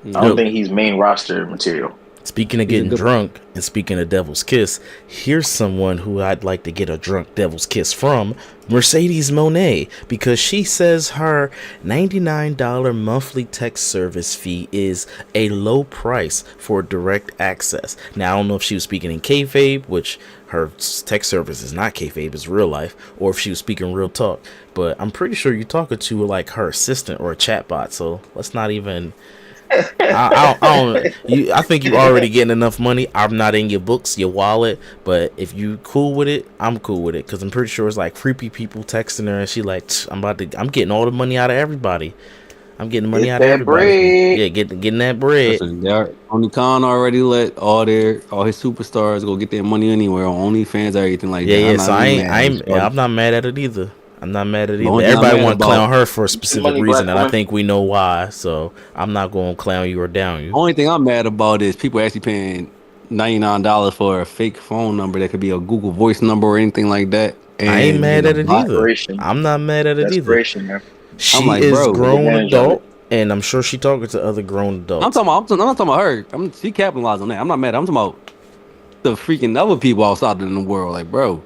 I don't think he's main roster material. Speaking of getting drunk and speaking of Devil's Kiss, here's someone who I'd like to get a drunk Devil's Kiss from, Mercedes Moné, because she says her $99 monthly text service fee is a low price for direct access. Now, I don't know if she was speaking in kayfabe, which her text service is not kayfabe, it's real life, or if she was speaking real talk, but I'm pretty sure you're talking to like her assistant or a chatbot, so let's not even... I think you already getting enough money. I'm not in your books, your wallet, but if you cool with it, I'm cool with it because I'm pretty sure it's like creepy people texting her and she like, I'm getting all the money out of everybody. I'm getting money out of everybody. Bread. Yeah, getting that bread. Listen, Tony Khan already let all his superstars go get their money anywhere on OnlyFans or everything like that. Yeah, so I'm not mad at it either. I'm not mad at it either. Everybody want to clown her for a specific reason, and I think we know why. So I'm not going to clown you or down you. Only thing I'm mad about is people actually paying $99 for a fake phone number that could be a Google Voice number or anything like that. And I ain't mad at it either. I'm not mad at it either. She is grown adult, and I'm sure she talking to other grown adults. I'm not talking about her. She capitalized on that. I'm not mad. I'm talking about the freaking other people outside in the world. Like, bro,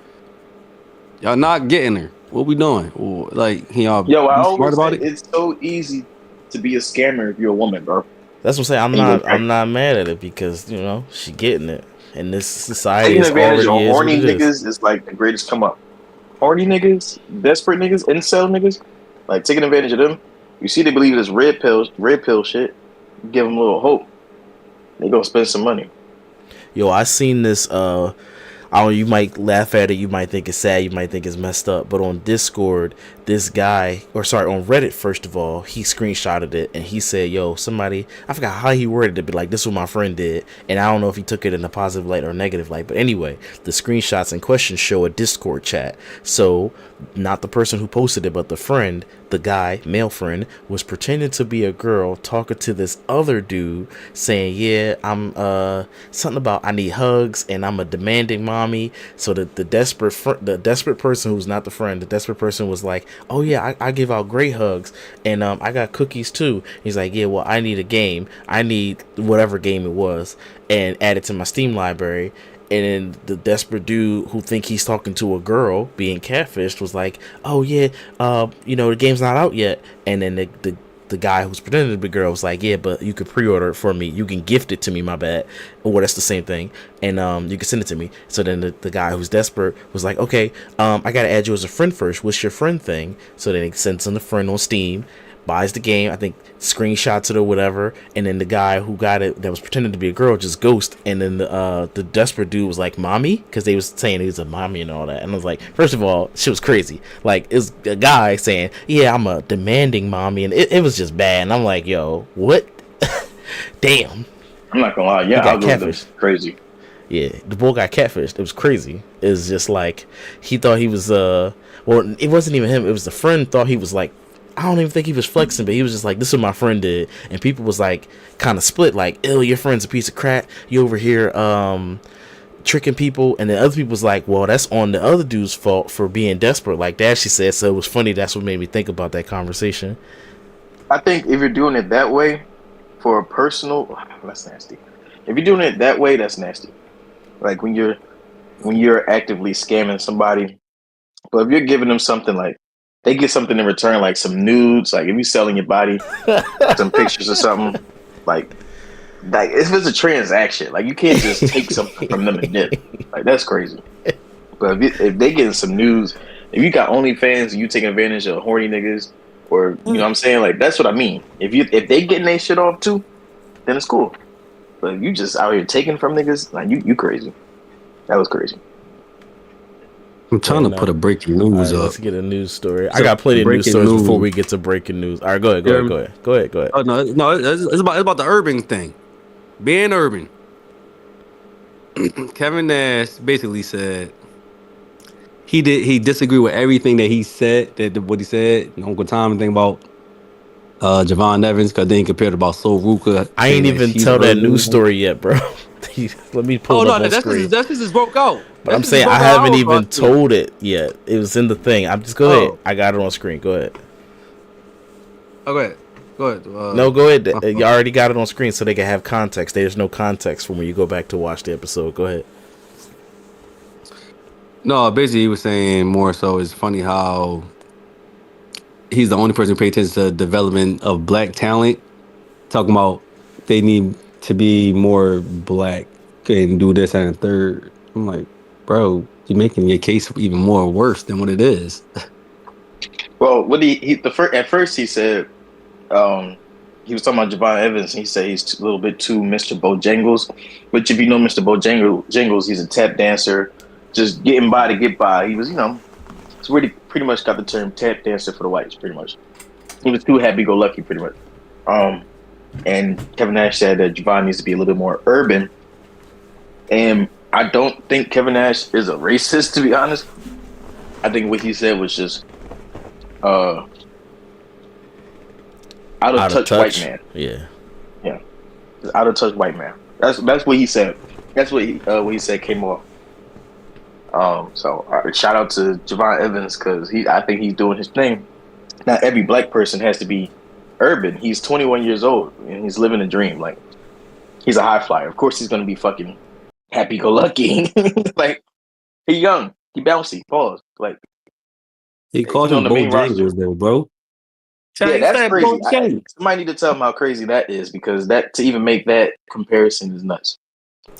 y'all not getting her. What we doing? Like, y'all smart about it? It's so easy to be a scammer if you're a woman, bro. That's what I'm saying. I'm not mad at it because she getting it, and this society is already horny niggas is like the greatest come up. Horny niggas, desperate niggas, incel niggas, like taking advantage of them. You see, they believe this red pill shit. You give them a little hope. They gonna spend some money. Yo, I seen this. You might laugh at it, you might think it's sad, you might think it's messed up, but on Discord, this guy, on Reddit, first of all, he screenshotted it and he said, yo, somebody, I forgot how he worded it, but like, this is what my friend did, and I don't know if he took it in a positive light or a negative light, but anyway, the screenshots in question show a Discord chat. So not the person who posted it, but the friend, the guy, male friend, was pretending to be a girl talking to this other dude saying, yeah, I'm something about I need hugs and I'm a demanding mommy. So the desperate person who's not the friend, the desperate person was like, oh yeah, I give out great hugs and I got cookies too. He's like, yeah, well, I need a game, I need whatever game it was, and add it to my Steam library. And then the desperate dude who think he's talking to a girl being catfished was like, oh yeah, the game's not out yet. And then the guy who's pretending to be a girl was like, yeah, but you can pre-order it for me, you can gift it to me, my bad, or that's the same thing, and you can send it to me. So then the guy who's desperate was like, okay, I gotta add you as a friend first, what's your friend thing? So then he sends him the friend on Steam, buys the game, I think screenshots it or whatever, and then the guy who got it that was pretending to be a girl just ghost, and then the desperate dude was like, mommy, because they was saying he was a mommy and all that, and I was like, first of all, shit was crazy. Like, it was a guy saying, yeah, I'm a demanding mommy, and it was just bad, and I'm like, yo, what? Damn. I'm not gonna lie, yeah, I was crazy. Yeah, the boy got catfished. It was crazy. It was just like, he thought he was well, it wasn't even him, it was the friend thought he was like, I don't even think he was flexing, but he was just like, this is what my friend did. And people was like, kind of split, like, ew, your friend's a piece of crap, you over here tricking people. And then other people was like, well, that's on the other dude's fault for being desperate, like Dashi said. So it was funny. That's what made me think about that conversation. I think if you're doing it that way for a personal, that's nasty. If you're doing it that way, that's nasty. Like when you're actively scamming somebody. But if you're giving them something, like they get something in return, like some nudes, like if you're selling your body, some pictures or something, like if it's a transaction, like you can't just take something from them and dip. Like that's crazy. But if they getting some nudes, if you got OnlyFans and you taking advantage of horny niggas, or you know what I'm saying, like that's what I mean. If they getting their shit off too, then it's cool. But if you just out here taking from niggas, like you crazy. That was crazy. I'm trying to put a breaking news up. Let's get a news story. I got plenty of news stories before we get to breaking news. All right, go ahead. Oh no, it's about the urban thing. Being urban. Kevin Nash basically said He disagreed with everything that he said. What he said, Uncle Tom, and thing about Javon Evans, because then he compared about Sol Ruka. I ain't even tell that news story yet, bro. Let me pull it up on screen. That's just broke out. But I'm saying I haven't even told it yet. It was in the thing. I'm just go ahead. I got it on screen. Go ahead. Okay. Go ahead. No, go ahead. You already got it on screen so they can have context. There's no context from when you go back to watch the episode. Go ahead. No, basically he was saying more so it's funny how he's the only person who pays attention to the development of black talent. Talking about they need to be more black and do this and a third. I'm like, bro, you're making your case even more worse than what it is. Well, what at first he said he was talking about Javon Evans. And he said he's a little bit too Mr. Bojangles. But if you know Mr. Bojangles, he's a tap dancer, just getting by to get by. He was, it's really pretty much got the term tap dancer for the whites, pretty much. He was too happy-go-lucky, pretty much. And Kevin Nash said that Javon needs to be a little bit more urban. And I don't think Kevin Nash is a racist, to be honest. I think what he said was just out of touch white man. Yeah. Out of touch white man. That's what he said. That's what he said came off. So shout out to Javon Evans because I think he's doing his thing. Not every black person has to be urban. He's 21 years old and he's living a dream. Like he's a high flyer. Of course he's gonna be fucking happy-go-lucky. Like he's young. He bouncy. Pause. Like he called him Bojangles though, bro. Yeah, that's crazy. Somebody need to tell him how crazy that is because that to even make that comparison is nuts.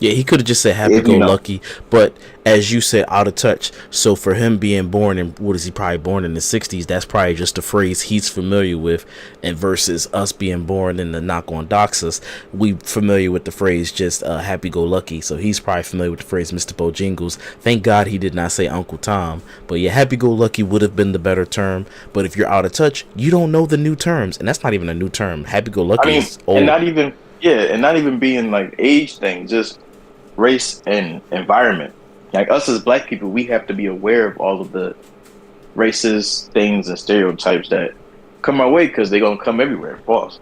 Yeah, he could have just said happy-go-lucky, but as you said, out of touch. So for him being born in, what is he probably born in the 60s, that's probably just a phrase he's familiar with, and versus us being born in the knock on Doxus, we familiar with the phrase just happy-go-lucky, so he's probably familiar with the phrase Mr. Bojangles. Thank God he did not say Uncle Tom, but yeah, happy-go-lucky would have been the better term, but if you're out of touch, you don't know the new terms, and that's not even a new term. Happy-go-lucky is old. And not even being like age thing, just race and environment. Like us as black people, we have to be aware of all of the racist things and stereotypes that come our way because they're gonna come everywhere. Pause.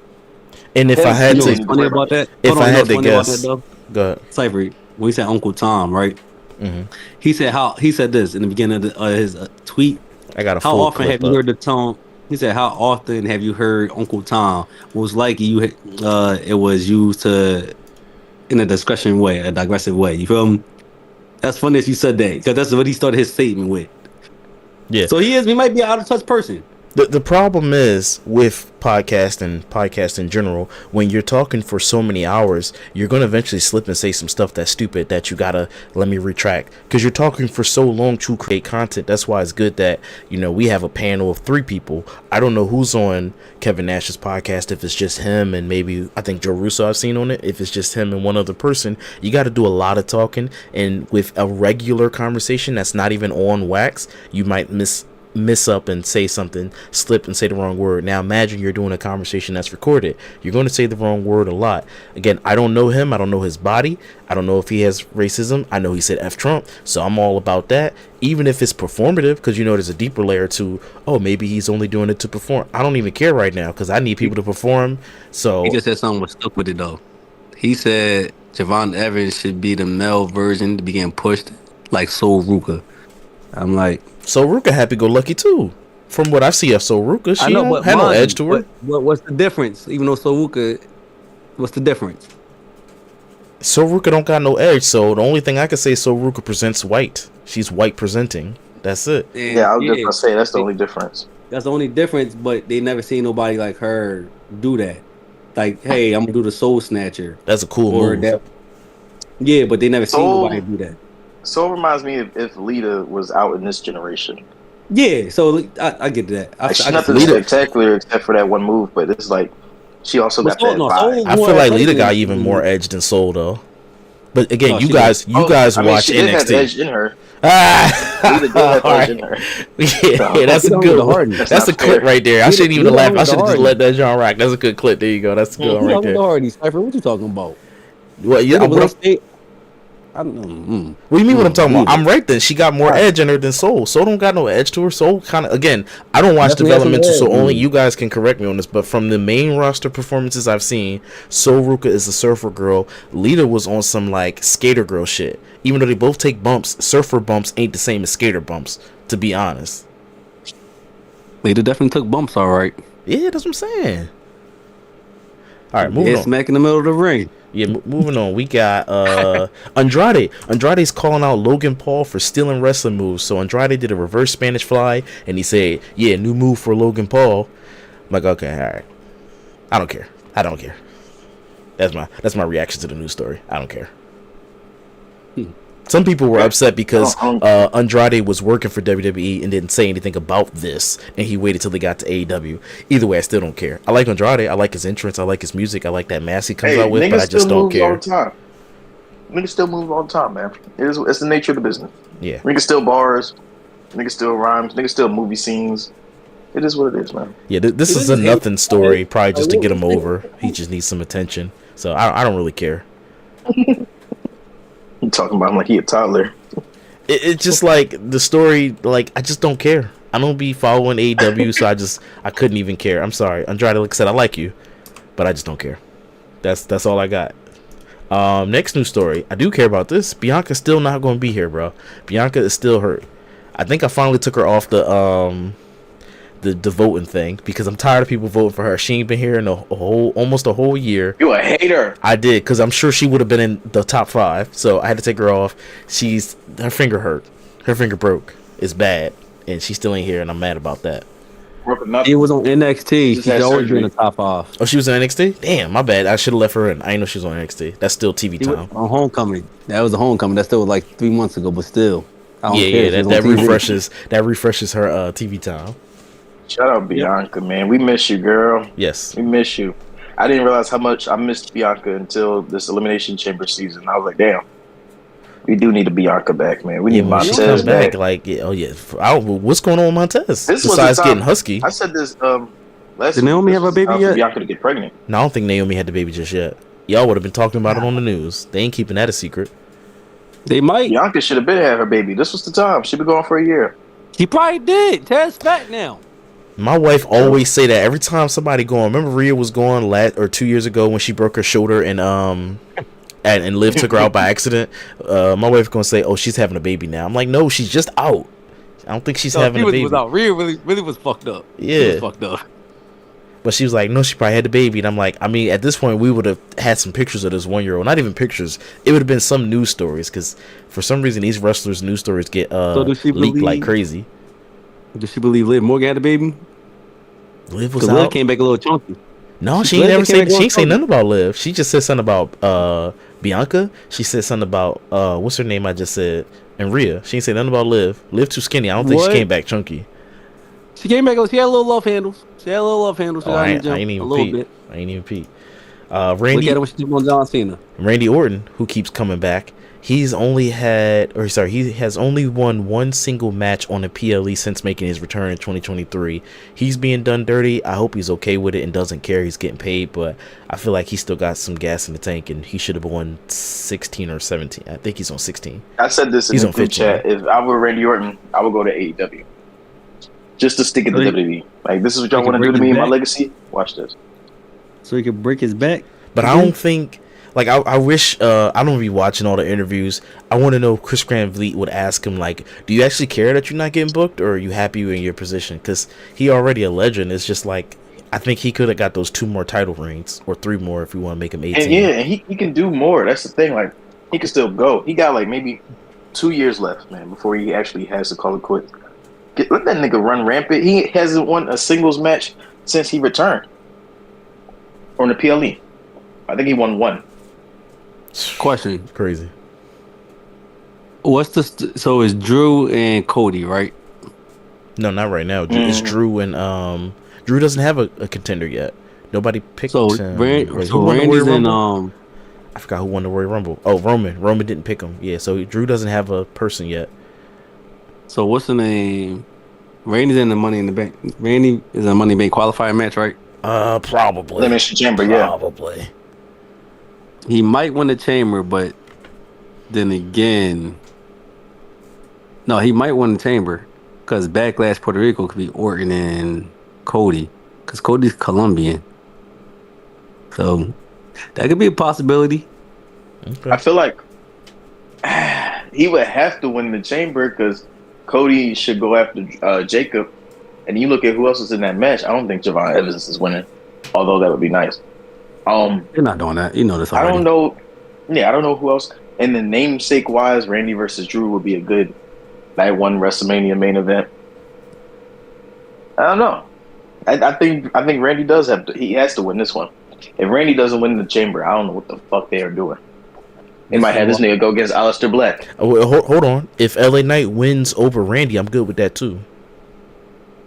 And if I had to, funny about that. If I had to guess, go ahead. Cypher, when he said Uncle Tom, right? Mm-hmm. He said this in the beginning of his tweet. I got a how full often have you heard the tone? He said, "How often have you heard Uncle Tom?" Was like it was used to. In a digressive way. You feel me? That's funny that you said that because that's what he started his statement with. Yeah. So he might be an out of touch person. The problem is with podcast in general, when you're talking for so many hours, you're going to eventually slip and say some stuff that's stupid that you gotta let me retract because you're talking for so long to create content. That's why it's good that we have a panel of 3 people. I don't know who's on Kevin Nash's podcast, if it's just him and maybe I think Joe Russo I've seen on it. If it's just him and one other person, you got to do a lot of talking, and with a regular conversation that's not even on wax, you might miss up and say something, slip and say the wrong word. Now imagine you're doing a conversation that's recorded. You're going to say the wrong word a lot. Again, I don't know him. I don't know his body. I don't know if he has racism. I know he said F Trump, so I'm all about that. Even if it's performative, because there's a deeper layer to, maybe he's only doing it to perform. I don't even care right now because I need people to perform. So he just said something was stuck with it though. He said Javon Evans should be the male version to be getting pushed like Sol Ruka. I'm like, Sol Ruka happy-go-lucky too. From what I see of Sol Ruka, she don't have no edge to her. What's the difference? Even though Sol Ruka, what's the difference? Sol Ruka don't got no edge, so the only thing I can say is Sol Ruka presents white. She's white presenting. That's it. Yeah, I was just gonna say that's the only difference. That's the only difference, but they never seen nobody like her do that. Like, hey, I'm gonna do the Soul Snatcher. That's a cool move. Yeah, but they never seen nobody do that. So it reminds me of if Lita was out in this generation. Yeah, so I get that. She's nothing spectacular except for that one move, but it's like she also got that vibe. I feel like Lita got even more edge than Soul though. But again, you guys watch NXT. She edge in her. Lita did have edge in her. Yeah, that's a good. That's a clip right there. I shouldn't even laugh. I should have just let that John rock. That's a good clip. There you go. That's a good one right there. Cypher, what you talking about? What? Yeah, What do you mean what I'm talking about? I'm right then. She got more edge in her than Soul. Soul don't got no edge to her. Soul kind of, again, I don't watch developmental, so only you guys can correct me on this. But from the main roster performances I've seen, Soul Ruka is a surfer girl. Lita was on some like skater girl shit. Even though they both take bumps, surfer bumps ain't the same as skater bumps, to be honest. Lita definitely took bumps, all right. Yeah, that's what I'm saying. All right, moving on. Smack in the middle of the ring. Yeah, moving on. We got Andrade. Andrade's calling out Logan Paul for stealing wrestling moves. So Andrade did a reverse Spanish fly, and he said, "Yeah, new move for Logan Paul." I'm like, okay, all right. I don't care. That's my reaction to the news story. I don't care. Some people were upset because Andrade was working for WWE and didn't say anything about this, and he waited till they got to AEW. Either way, I still don't care. I like Andrade. I like his entrance. I like his music. I like that mask he comes out with, but I just don't care. Niggas still move all the time, man. It's the nature of the business. Yeah. Niggas still bars. Niggas still rhymes. Niggas still movie scenes. It is what it is, man. Yeah, this is a nothing story, probably just to get him over. He just needs some attention. So I don't really care. You talking about him like he a toddler. It's just like the story, like I just don't care. I don't be following AEW, so I couldn't even care. I'm sorry. Andrade, like I said, I like you, but I just don't care. That's all I got. Next news story. I do care about this. Bianca's still not going to be here, bro. Bianca is still hurt. I think I finally took her off the voting thing because I'm tired of people voting for her. She ain't been here in almost a whole year. You a hater. I did, because I'm sure she would have been in the top 5, so I had to take her off. Her finger hurt. Her finger broke. It's bad, and she still ain't here, and I'm mad about that. It was on NXT. She's always been in the top 5. Oh, she was in NXT? Damn, my bad. I should have left her in. I didn't know she was on NXT. That's still TV time. On Homecoming. That was a Homecoming. That's still like 3 months ago, but still. Yeah, that refreshes her TV time. Shout out Bianca, man. We miss you, girl. Yes. We miss you. I didn't realize how much I missed Bianca until this Elimination Chamber season. I was like, damn. We do need a Bianca back, man. We need Montez back. Like, what's going on with Montez? Besides getting husky. I said this last week. Did Naomi have a baby yet? Bianca to get pregnant. No, I don't think Naomi had the baby just yet. Y'all would have been talking about it on the news. They ain't keeping that a secret. They might. Bianca should have been had her baby. This was the time. She'd been going for a year. She probably did. Ted's back now. My wife always say that every time somebody going. Remember Rhea was going 2 years ago when she broke her shoulder and Liv took her out by accident. My wife gonna say, "Oh, she's having a baby now." I'm like, "No, she's just out. I don't think she's having a baby." Was out. Rhea really was fucked up. Yeah, she was fucked up. But she was like, "No, she probably had the baby," and I'm like, I mean, at this point, we would have had some pictures of this 1-year-old. Not even pictures. It would have been some news stories because for some reason these wrestlers' news stories get leaked like crazy. Does she believe Liv Morgan had a baby? Liv was out. Liv came back a little chunky. No, she ain't never said. She ain't say nothing about Liv. She just said something about Bianca. She said something about what's her name? I just said, and Rhea. She ain't say nothing about Liv. Liv too skinny. I don't think she came back chunky. She came back. She had a little love handles. I ain't even peep. Randy. Look at her when she took on John Cena. Randy Orton, who keeps coming back. He has only won one single match on the PLE since making his return in 2023. He's being done dirty. I hope he's okay with it and doesn't care. He's getting paid, but I feel like he still got some gas in the tank, and he should have won 16 or 17. I think he's on 16. I said this in the group chat. If I were Randy Orton, I would go to AEW. Just to stick in the WWE. Like, this is what y'all want to do to me and my legacy? Watch this. So he could break his back? But I don't think... Like, I wish, I don't be watching all the interviews. I want to know if Chris Van Vliet would ask him, like, do you actually care that you're not getting booked, or are you happy in your position? Because he already a legend. It's just like, I think he could have got those 2 more title reigns, or 3 more if we want to make him 18. And he can do more. That's the thing. Like, he can still go. He got, like, maybe 2 years left, man, before he actually has to call it quits. Let that nigga run rampant. He hasn't won a singles match since he returned on the PLE. I think he won 1. Question. Crazy. What's so it's Drew and Cody, right? No, not right now. It's Drew and Drew doesn't have a contender yet. Nobody picked him. Randy's in I forgot who won the Royal Rumble. Oh, Roman. Roman didn't pick him. Yeah, so Drew doesn't have a person yet. So what's the name? Randy's in the Money in the Bank. Randy is in a Money in the Bank qualifying match, right? Probably. Elimination Chamber, yeah. Probably. He might win the chamber, but then again, no, he might win the chamber because Backlash Puerto Rico could be Orton and Cody because Cody's Colombian. So that could be a possibility. Okay. I feel like he would have to win the chamber because Cody should go after Jacob. And you look at who else is in that match. I don't think Javon Evans is winning, although that would be nice. You're not doing that. You know this already. I don't know. Yeah, I don't know who else. And the namesake wise, Randy versus Drew would be a good night one WrestleMania main event. I don't know. I think Randy does have to. He has to win this one. If Randy doesn't win the chamber, I don't know what the fuck they are doing. They might have this nigga go against Aleister Black. Oh, wait, hold on. If LA Knight wins over Randy, I'm good with that too.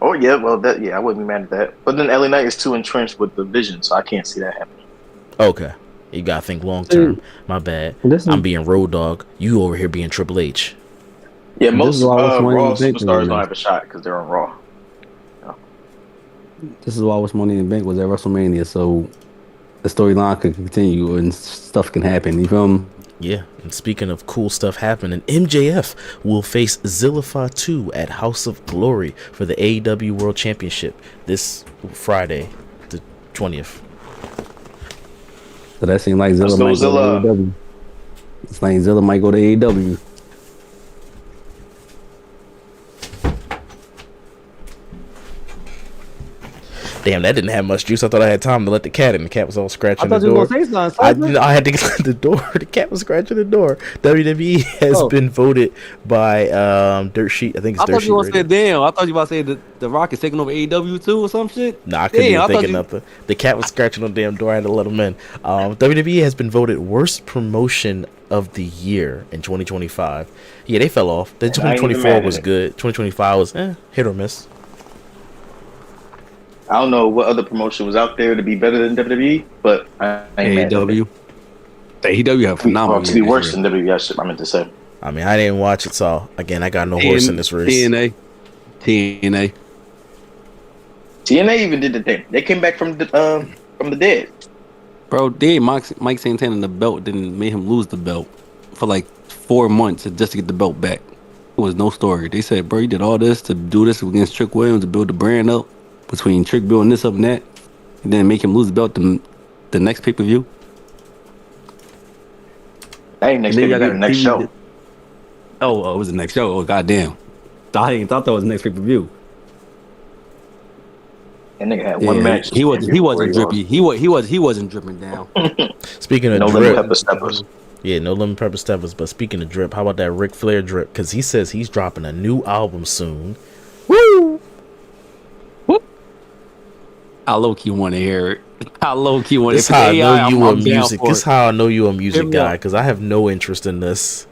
Oh yeah, well I wouldn't be mad at that. But then LA Knight is too entrenched with the vision, so I can't see that happening. Okay. You gotta think long term. My bad. I'm being Road Dogg. You over here being Triple H. Yeah, most Raw superstars don't have a shot because they're on Raw. No. This is why what's Money in the Bank was at WrestleMania, so the storyline could continue and stuff can happen. You feel me? Yeah, and speaking of cool stuff happening, MJF will face Zillify 2 at House of Glory for the AEW World Championship this Friday, the 20th. So that seems like Zilla might go to AEW. It's like Zilla might go to AEW. Damn, that didn't have much juice. I thought I had time to let the cat in. The cat was all scratching the door. I thought you were going to say something. I had to get to the door. The cat was scratching the door. WWE has been voted by Dirt Sheet. I think it's Dirt Sheet. I thought you were going to say, damn. I thought you were about to say the Rock is taking over AEW too or some shit. Nah, I couldn't even think of nothing. The cat was scratching on the damn door. I had to let him in. WWE has been voted worst promotion of the year in 2025. Yeah, they fell off. The 2024 was good. 2025 was hit or miss. I don't know what other promotion was out there to be better than WWE, but I ain't AEW. AEW have phenomenal. To be worse than WWE, I meant to say. I mean, I didn't watch it, so again, I got no horse in this race. TNA even did the thing. They came back from the dead. Bro, Mike Santana the belt didn't make him lose the belt for like 4 months just to get the belt back. It was no story. They said, bro, you did all this to do this against Trick Williams to build the brand up. Between Trick building this up and that, and then make him lose the belt the next pay-per-view. That ain't next pay-per-view, next show. Oh, it was the next show. Oh, goddamn. I thought that was the next pay-per-view. That nigga had one match. He wasn't drippy. He wasn't dripping down. Speaking of no drip, lemon pepper steppers. Yeah, no lemon pepper steppers. But speaking of drip, how about that Ric Flair drip? Because he says he's dropping a new album soon. Woo! I low-key want to hear it. I low-key want to hear it. This how I know you a music. This how I know you a music guy, because I have no interest in this.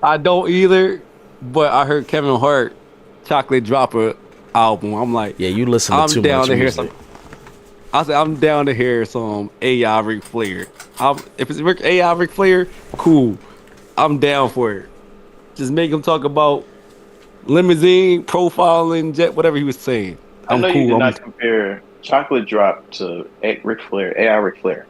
I don't either, but I heard Kevin Hart Chocolate Dropper album. I'm like, yeah, you listen to too much music. I said I'm down to hear some AI Ric Flair. If it's AI Ric Flair, cool. I'm down for it. Just make him talk about limousine, profiling, jet, whatever he was saying. I know you did not compare Chocolate Drop to Ric Flair, AI Ric Flair.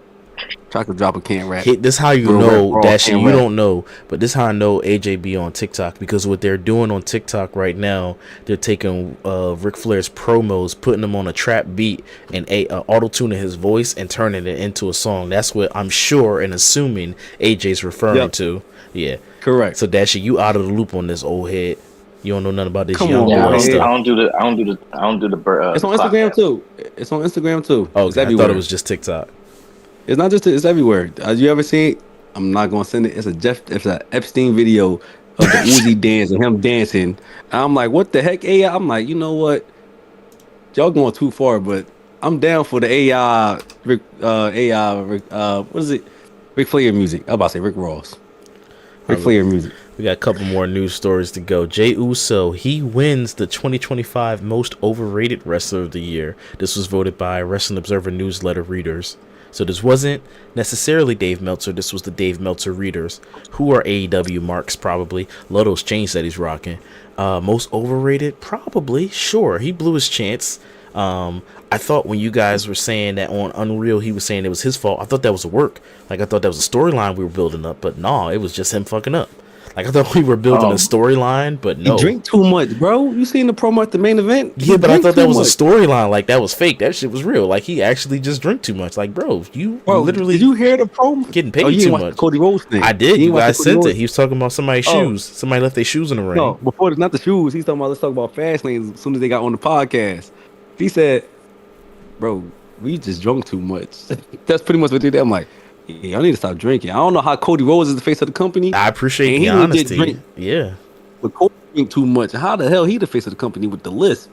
Chocolate Dropper can't rap. This how you know, Dashi. You don't know, but this how I know AJB on TikTok, because what they're doing on TikTok right now, they're taking Ric Flair's promos, putting them on a trap beat and auto-tuning his voice and turning it into a song. That's what I'm sure and assuming AJ's referring to. Yeah, correct. So Dashi, you out of the loop on this, old head. You don't know nothing about this young boy stuff. I don't do the. It's on Instagram too. It's on Instagram too. Oh, okay. I thought it was just TikTok. It's not just. It's everywhere. Have you ever seen? I'm not gonna send it. It's a Epstein video of the Uzi dance and him dancing. And I'm like, what the heck, AI? I'm like, you know what? Y'all going too far, but I'm down for the AI. What is it? Ric Flair music. I'm about to say Rick Ross. Ric Flair music. We got a couple more news stories to go. Jey Uso, he wins the 2025 Most Overrated Wrestler of the Year. This was voted by Wrestling Observer newsletter readers. So this wasn't necessarily Dave Meltzer. This was the Dave Meltzer readers, who are AEW marks probably. Love those chains that he's rocking. Most overrated, probably. Sure, he blew his chance. I thought when you guys were saying that on Unreal, he was saying it was his fault. I thought that was a work. Like, I thought that was a storyline we were building up, but no, it was just him fucking up. Like, I thought we were building a storyline, but no. You drink too much, bro. You seen the promo at the main event? Yeah, but I thought that was a storyline. Like, that was fake. That shit was real. Like, he actually just drank too much. Like, bro, literally. Did you hear the promo? Getting paid too much. Cody Rhodes thing. I did. You guys sent it. He was talking about somebody's shoes. Somebody left their shoes in the ring. No, before it's not the shoes. He's talking about, let's talk about Fastlane as soon as they got on the podcast. He said, bro, we just drunk too much. That's pretty much what they did. I'm like, yeah, I need to stop drinking. I don't know how Cody Rhodes is the face of the company. I appreciate the honesty. Yeah. But Cody drink too much. How the hell he the face of the company with the list?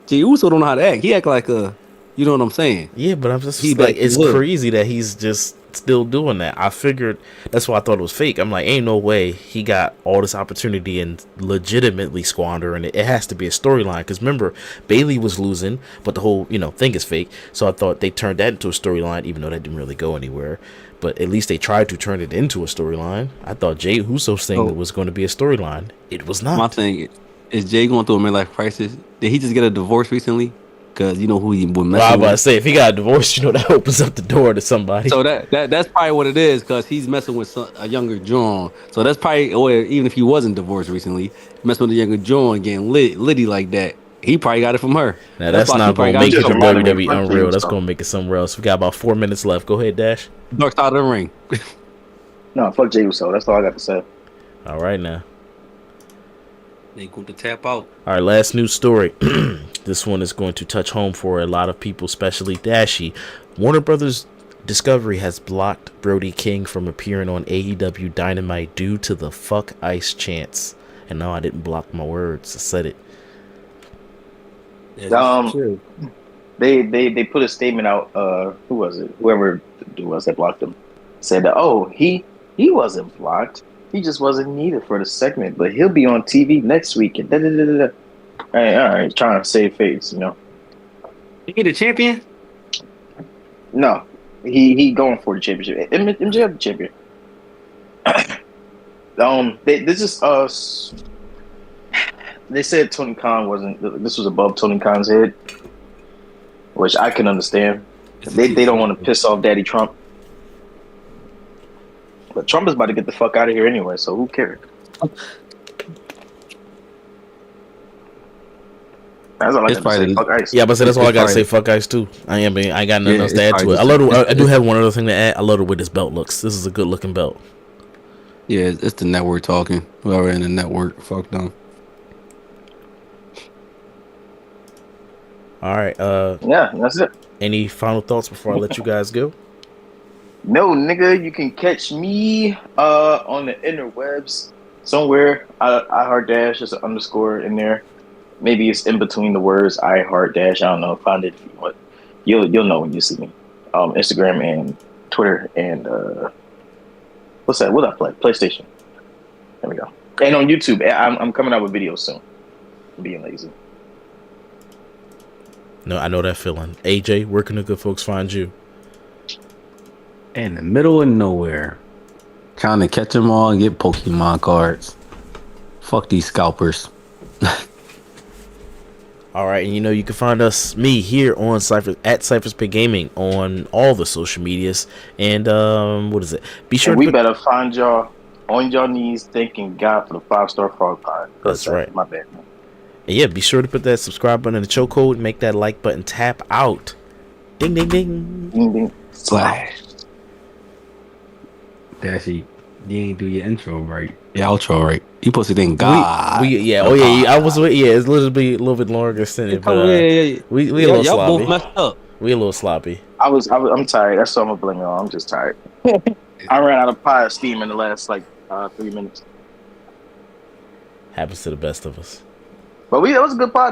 Jey Uso don't know how to act. He act like you know what I'm saying? Yeah, but I'm just like, it's crazy that he's just still doing that. I figured that's why I thought it was fake. I'm like, ain't no way he got all this opportunity and legitimately squandering it. It has to be a storyline, because remember, Bayley was losing, but the whole thing is fake. So I thought they turned that into a storyline, even though that didn't really go anywhere. But at least they tried to turn it into a storyline. I thought Jey Uso's thing was going to be a storyline. It was not. My thing is, Jey going through a midlife crisis? Did he just get a divorce recently? Because you know who he would mess with. Well, I was about to say, if he got a divorce, that opens up the door to somebody. So that's probably what it is, because he's messing with a younger John. So that's probably, or even if he wasn't divorced recently, messing with a younger John, getting litty like that, he probably got it from her. Now that's not going to make it to WWE Unreal. That's going to make it somewhere else. We got about 4 minutes left. Go ahead, Dash. Dark side of the ring. No, fuck Jey Uso. That's all I got to say. All right, now. They going to tap out. All right, last news story. This one is going to touch home for a lot of people, especially Dashi. Warner Brothers Discovery has blocked Brody King from appearing on AEW Dynamite due to the fuck ice chants. And no, I didn't block my words. I said it. They put a statement out. Who was it? Whoever it was that blocked him said that, he wasn't blocked. He just wasn't needed for the segment, but he'll be on TV next week. And all right, trying to save face, He the champion? No, he going for the championship. MJF the champion. They said Tony Khan wasn't. This was above Tony Khan's head, which I can understand. They don't want to piss off Daddy Trump. But Trump is about to get the fuck out of here anyway, so who cares? That's all I got to say. Fuck ice. Yeah, but that's all I got to say. Fuck ice too. I got nothing else to add to it. I do have one other thing to add. I love the way this belt looks. This is a good looking belt. Yeah, it's the network talking. Whoever in the network, fuck them. All right. Yeah, that's it. Any final thoughts before I let you guys go? No, nigga, you can catch me on the interwebs somewhere. I heart dash is an underscore in there. Maybe it's in between the words I heart dash. I don't know. Find it if you want. You'll know when you see me. Instagram and Twitter and what's that? What I play? PlayStation. There we go. And on YouTube, I'm coming out with videos soon. I'm being lazy. No, I know that feeling. AJ, where can the good folks find you? In the middle of nowhere, trying to catch them all and get Pokemon cards. Fuck these scalpers. All right, and you can find me here on Cypher at Cypher's Pit Gaming on all the social medias. And what is it? Be sure. We better find y'all on your knees, thanking God for the 5-star frog pie. That's right. My bad. And yeah, be sure to put that subscribe button in the chokehold. Make that like button tap out. Ding ding ding. Ding ding. Slash. Dashi, you ain't do your intro right. Your outro right. You supposed to thank God. I was. It's a little bit longer than it, but we a little sloppy. Y'all both messed up. We a little sloppy. I'm tired. That's what I'm gonna blame it on. I'm just tired. I ran out of pie of steam in the last 3 minutes. Happens to the best of us. But it was a good pod.